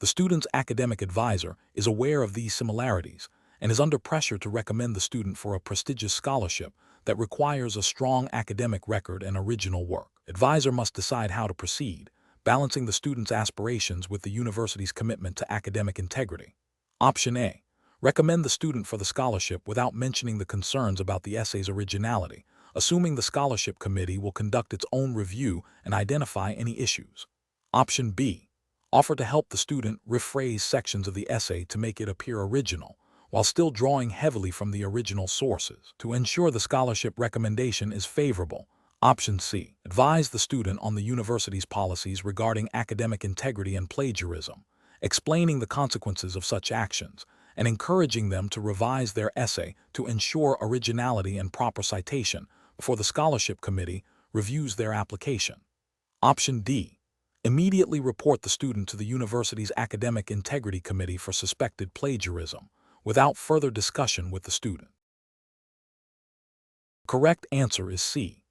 The student's academic advisor is aware of these similarities and is under pressure to recommend the student for a prestigious scholarship that requires a strong academic record and original work. Advisor must decide how to proceed, balancing the student's aspirations with the university's commitment to academic integrity. Option A. Recommend the student for the scholarship without mentioning the concerns about the essay's originality, assuming the scholarship committee will conduct its own review and identify any issues. Option B. Offer to help the student rephrase sections of the essay to make it appear original, while still drawing heavily from the original sources. To ensure the scholarship recommendation is favorable, Option C. Advise the student on the university's policies regarding academic integrity and plagiarism, explaining the consequences of such actions, and encouraging them to revise their essay to ensure originality and proper citation before the scholarship committee reviews their application. Option D. Immediately report the student to the university's Academic Integrity Committee for suspected plagiarism, without further discussion with the student. The correct answer is C.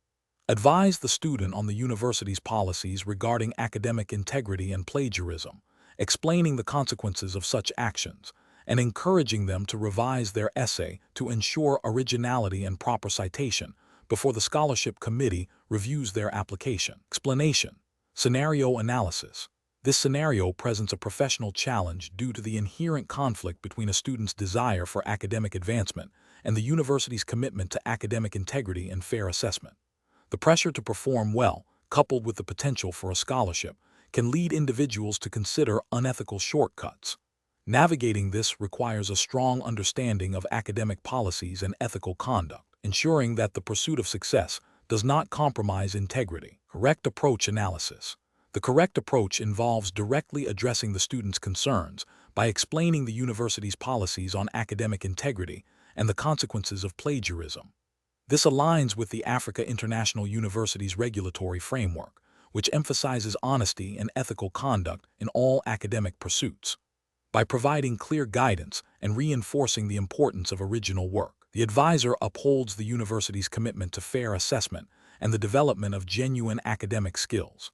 Advise the student on the university's policies regarding academic integrity and plagiarism, explaining the consequences of such actions, and encouraging them to revise their essay to ensure originality and proper citation before the scholarship committee reviews their application. Explanation. Scenario analysis. This scenario presents a professional challenge due to the inherent conflict between a student's desire for academic advancement and the university's commitment to academic integrity and fair assessment. The pressure to perform well, coupled with the potential for a scholarship, can lead individuals to consider unethical shortcuts. Navigating this requires a strong understanding of academic policies and ethical conduct, ensuring that the pursuit of success does not compromise integrity. Correct approach analysis. The correct approach involves directly addressing the student's concerns by explaining the university's policies on academic integrity and the consequences of plagiarism. This aligns with the Africa International University's regulatory framework, which emphasizes honesty and ethical conduct in all academic pursuits. By providing clear guidance and reinforcing the importance of original work, the advisor upholds the university's commitment to fair assessment and the development of genuine academic skills.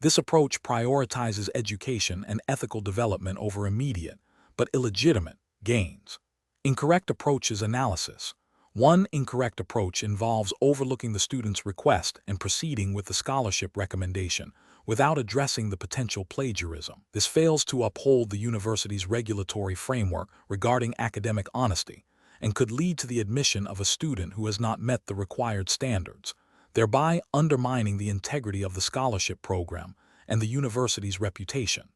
This approach prioritizes education and ethical development over immediate, but illegitimate, Gains. Incorrect approach is analysis. One incorrect approach involves overlooking the student's request and proceeding with the scholarship recommendation without addressing the potential plagiarism. This fails to uphold the university's regulatory framework regarding academic honesty and could lead to the admission of a student who has not met the required standards, thereby undermining the integrity of the scholarship program and the university's reputation.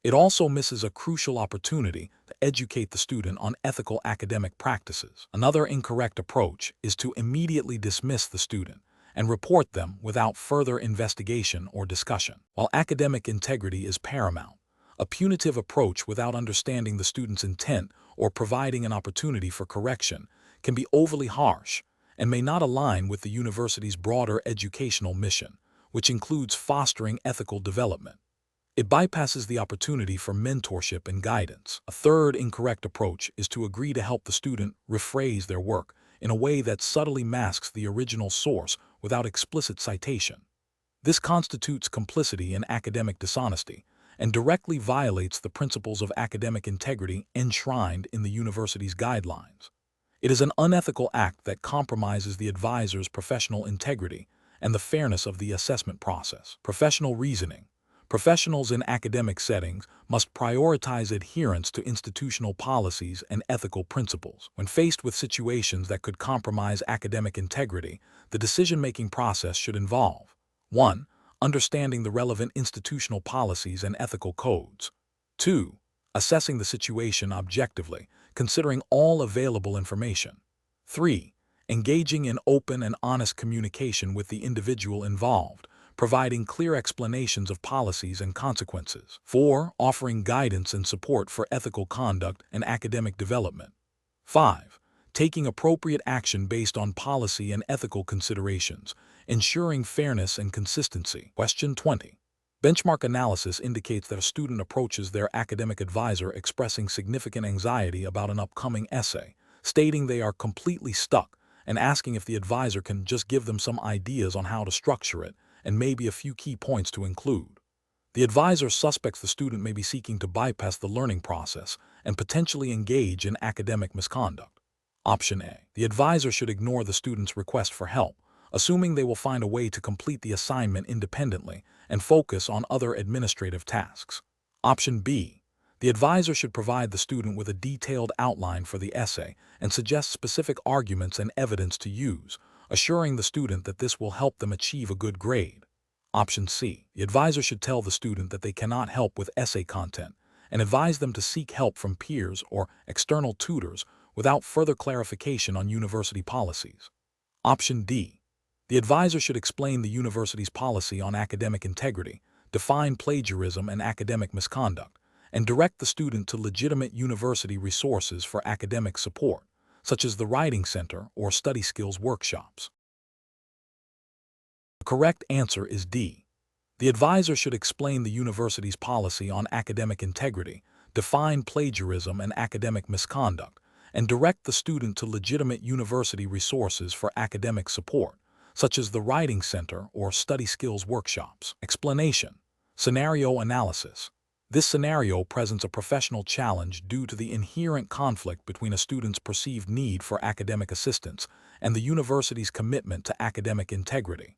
It also misses a crucial opportunity to educate the student on ethical academic practices. Another incorrect approach is to immediately dismiss the student and report them without further investigation or discussion. While academic integrity is paramount, a punitive approach without understanding the student's intent or providing an opportunity for correction can be overly harsh and may not align with the university's broader educational mission, which includes fostering ethical development. It bypasses the opportunity for mentorship and guidance. A third incorrect approach is to agree to help the student rephrase their work in a way that subtly masks the original source without explicit citation. This constitutes complicity in academic dishonesty and directly violates the principles of academic integrity enshrined in the university's guidelines. It is an unethical act that compromises the advisor's professional integrity and the fairness of the assessment process. Professional reasoning. Professionals in academic settings must prioritize adherence to institutional policies and ethical principles. When faced with situations that could compromise academic integrity, the decision-making process should involve 1. Understanding the relevant institutional policies and ethical codes. 2. Assessing the situation objectively, considering all available information. 3. Engaging in open and honest communication with the individual involved, providing clear explanations of policies and consequences. 4. Offering guidance and support for ethical conduct and academic development. 5. Taking appropriate action based on policy and ethical considerations, ensuring fairness and consistency. Question 20. Benchmark analysis indicates that a student approaches their academic advisor expressing significant anxiety about an upcoming essay, stating they are completely stuck and asking if the advisor can just give them some ideas on how to structure it and maybe a few key points to include. The advisor suspects the student may be seeking to bypass the learning process and potentially engage in academic misconduct. Option A. The advisor should ignore the student's request for help, assuming they will find a way to complete the assignment independently and focus on other administrative tasks. Option B. The advisor should provide the student with a detailed outline for the essay and suggest specific arguments and evidence to use, assuring the student that this will help them achieve a good grade. Option C. The advisor should tell the student that they cannot help with essay content and advise them to seek help from peers or external tutors without further clarification on university policies. Option D. The advisor should explain the university's policy on academic integrity, define plagiarism and academic misconduct, and direct the student to legitimate university resources for academic support, such as the Writing Center or study skills workshops. The correct answer is D. The advisor should explain the university's policy on academic integrity, define plagiarism and academic misconduct, and direct the student to legitimate university resources for academic support, such as the Writing Center or study skills workshops. Explanation. Scenario analysis. This scenario presents a professional challenge due to the inherent conflict between a student's perceived need for academic assistance and the university's commitment to academic integrity.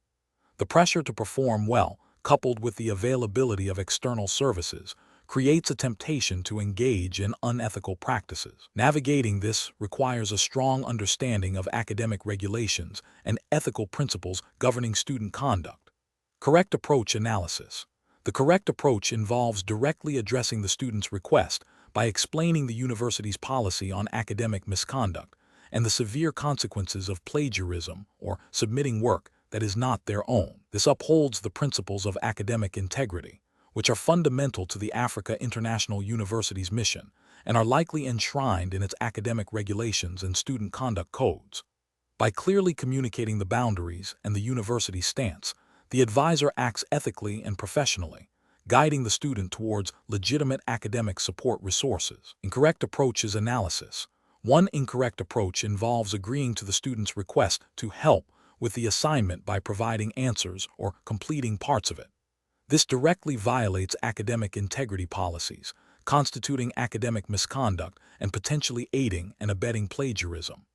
The pressure to perform well, coupled with the availability of external services, creates a temptation to engage in unethical practices. Navigating this requires a strong understanding of academic regulations and ethical principles governing student conduct. Correct approach analysis. The correct approach involves directly addressing the student's request by explaining the university's policy on academic misconduct and the severe consequences of plagiarism or submitting work that is not their own. This upholds the principles of academic integrity, which are fundamental to the Africa International University's mission and are likely enshrined in its academic regulations and student conduct codes. By clearly communicating the boundaries and the university's stance, the advisor acts ethically and professionally, guiding the student towards legitimate academic support resources. Incorrect approach is analysis. One incorrect approach involves agreeing to the student's request to help with the assignment by providing answers or completing parts of it. This directly violates academic integrity policies, constituting academic misconduct and potentially aiding and abetting plagiarism.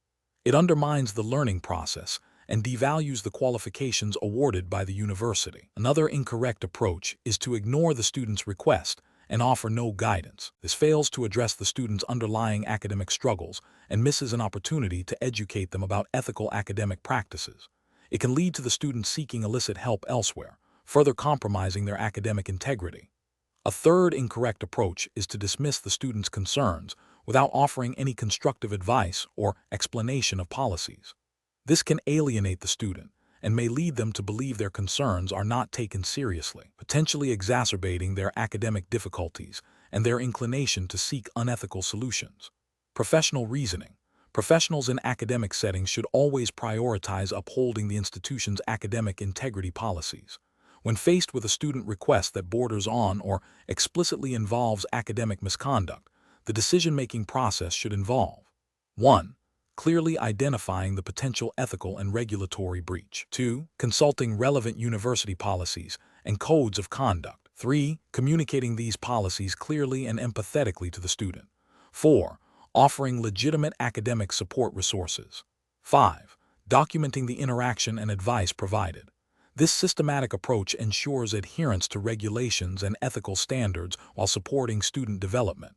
It undermines the learning process and devalues the qualifications awarded by the university. Another incorrect approach is to ignore the student's request and offer no guidance. This fails to address the student's underlying academic struggles and misses an opportunity to educate them about ethical academic practices. It can lead to the student seeking illicit help elsewhere, further compromising their academic integrity. A third incorrect approach is to dismiss the student's concerns without offering any constructive advice or explanation of policies. This can alienate the student and may lead them to believe their concerns are not taken seriously, potentially exacerbating their academic difficulties and their inclination to seek unethical solutions. Professional reasoning. Professionals in academic settings should always prioritize upholding the institution's academic integrity policies. When faced with a student request that borders on or explicitly involves academic misconduct, the decision-making process should involve 1. Clearly identifying the potential ethical and regulatory breach. 2. Consulting relevant university policies and codes of conduct. 3. Communicating these policies clearly and empathetically to the student. 4. Offering legitimate academic support resources. 5. Documenting the interaction and advice provided. This systematic approach ensures adherence to regulations and ethical standards while supporting student development.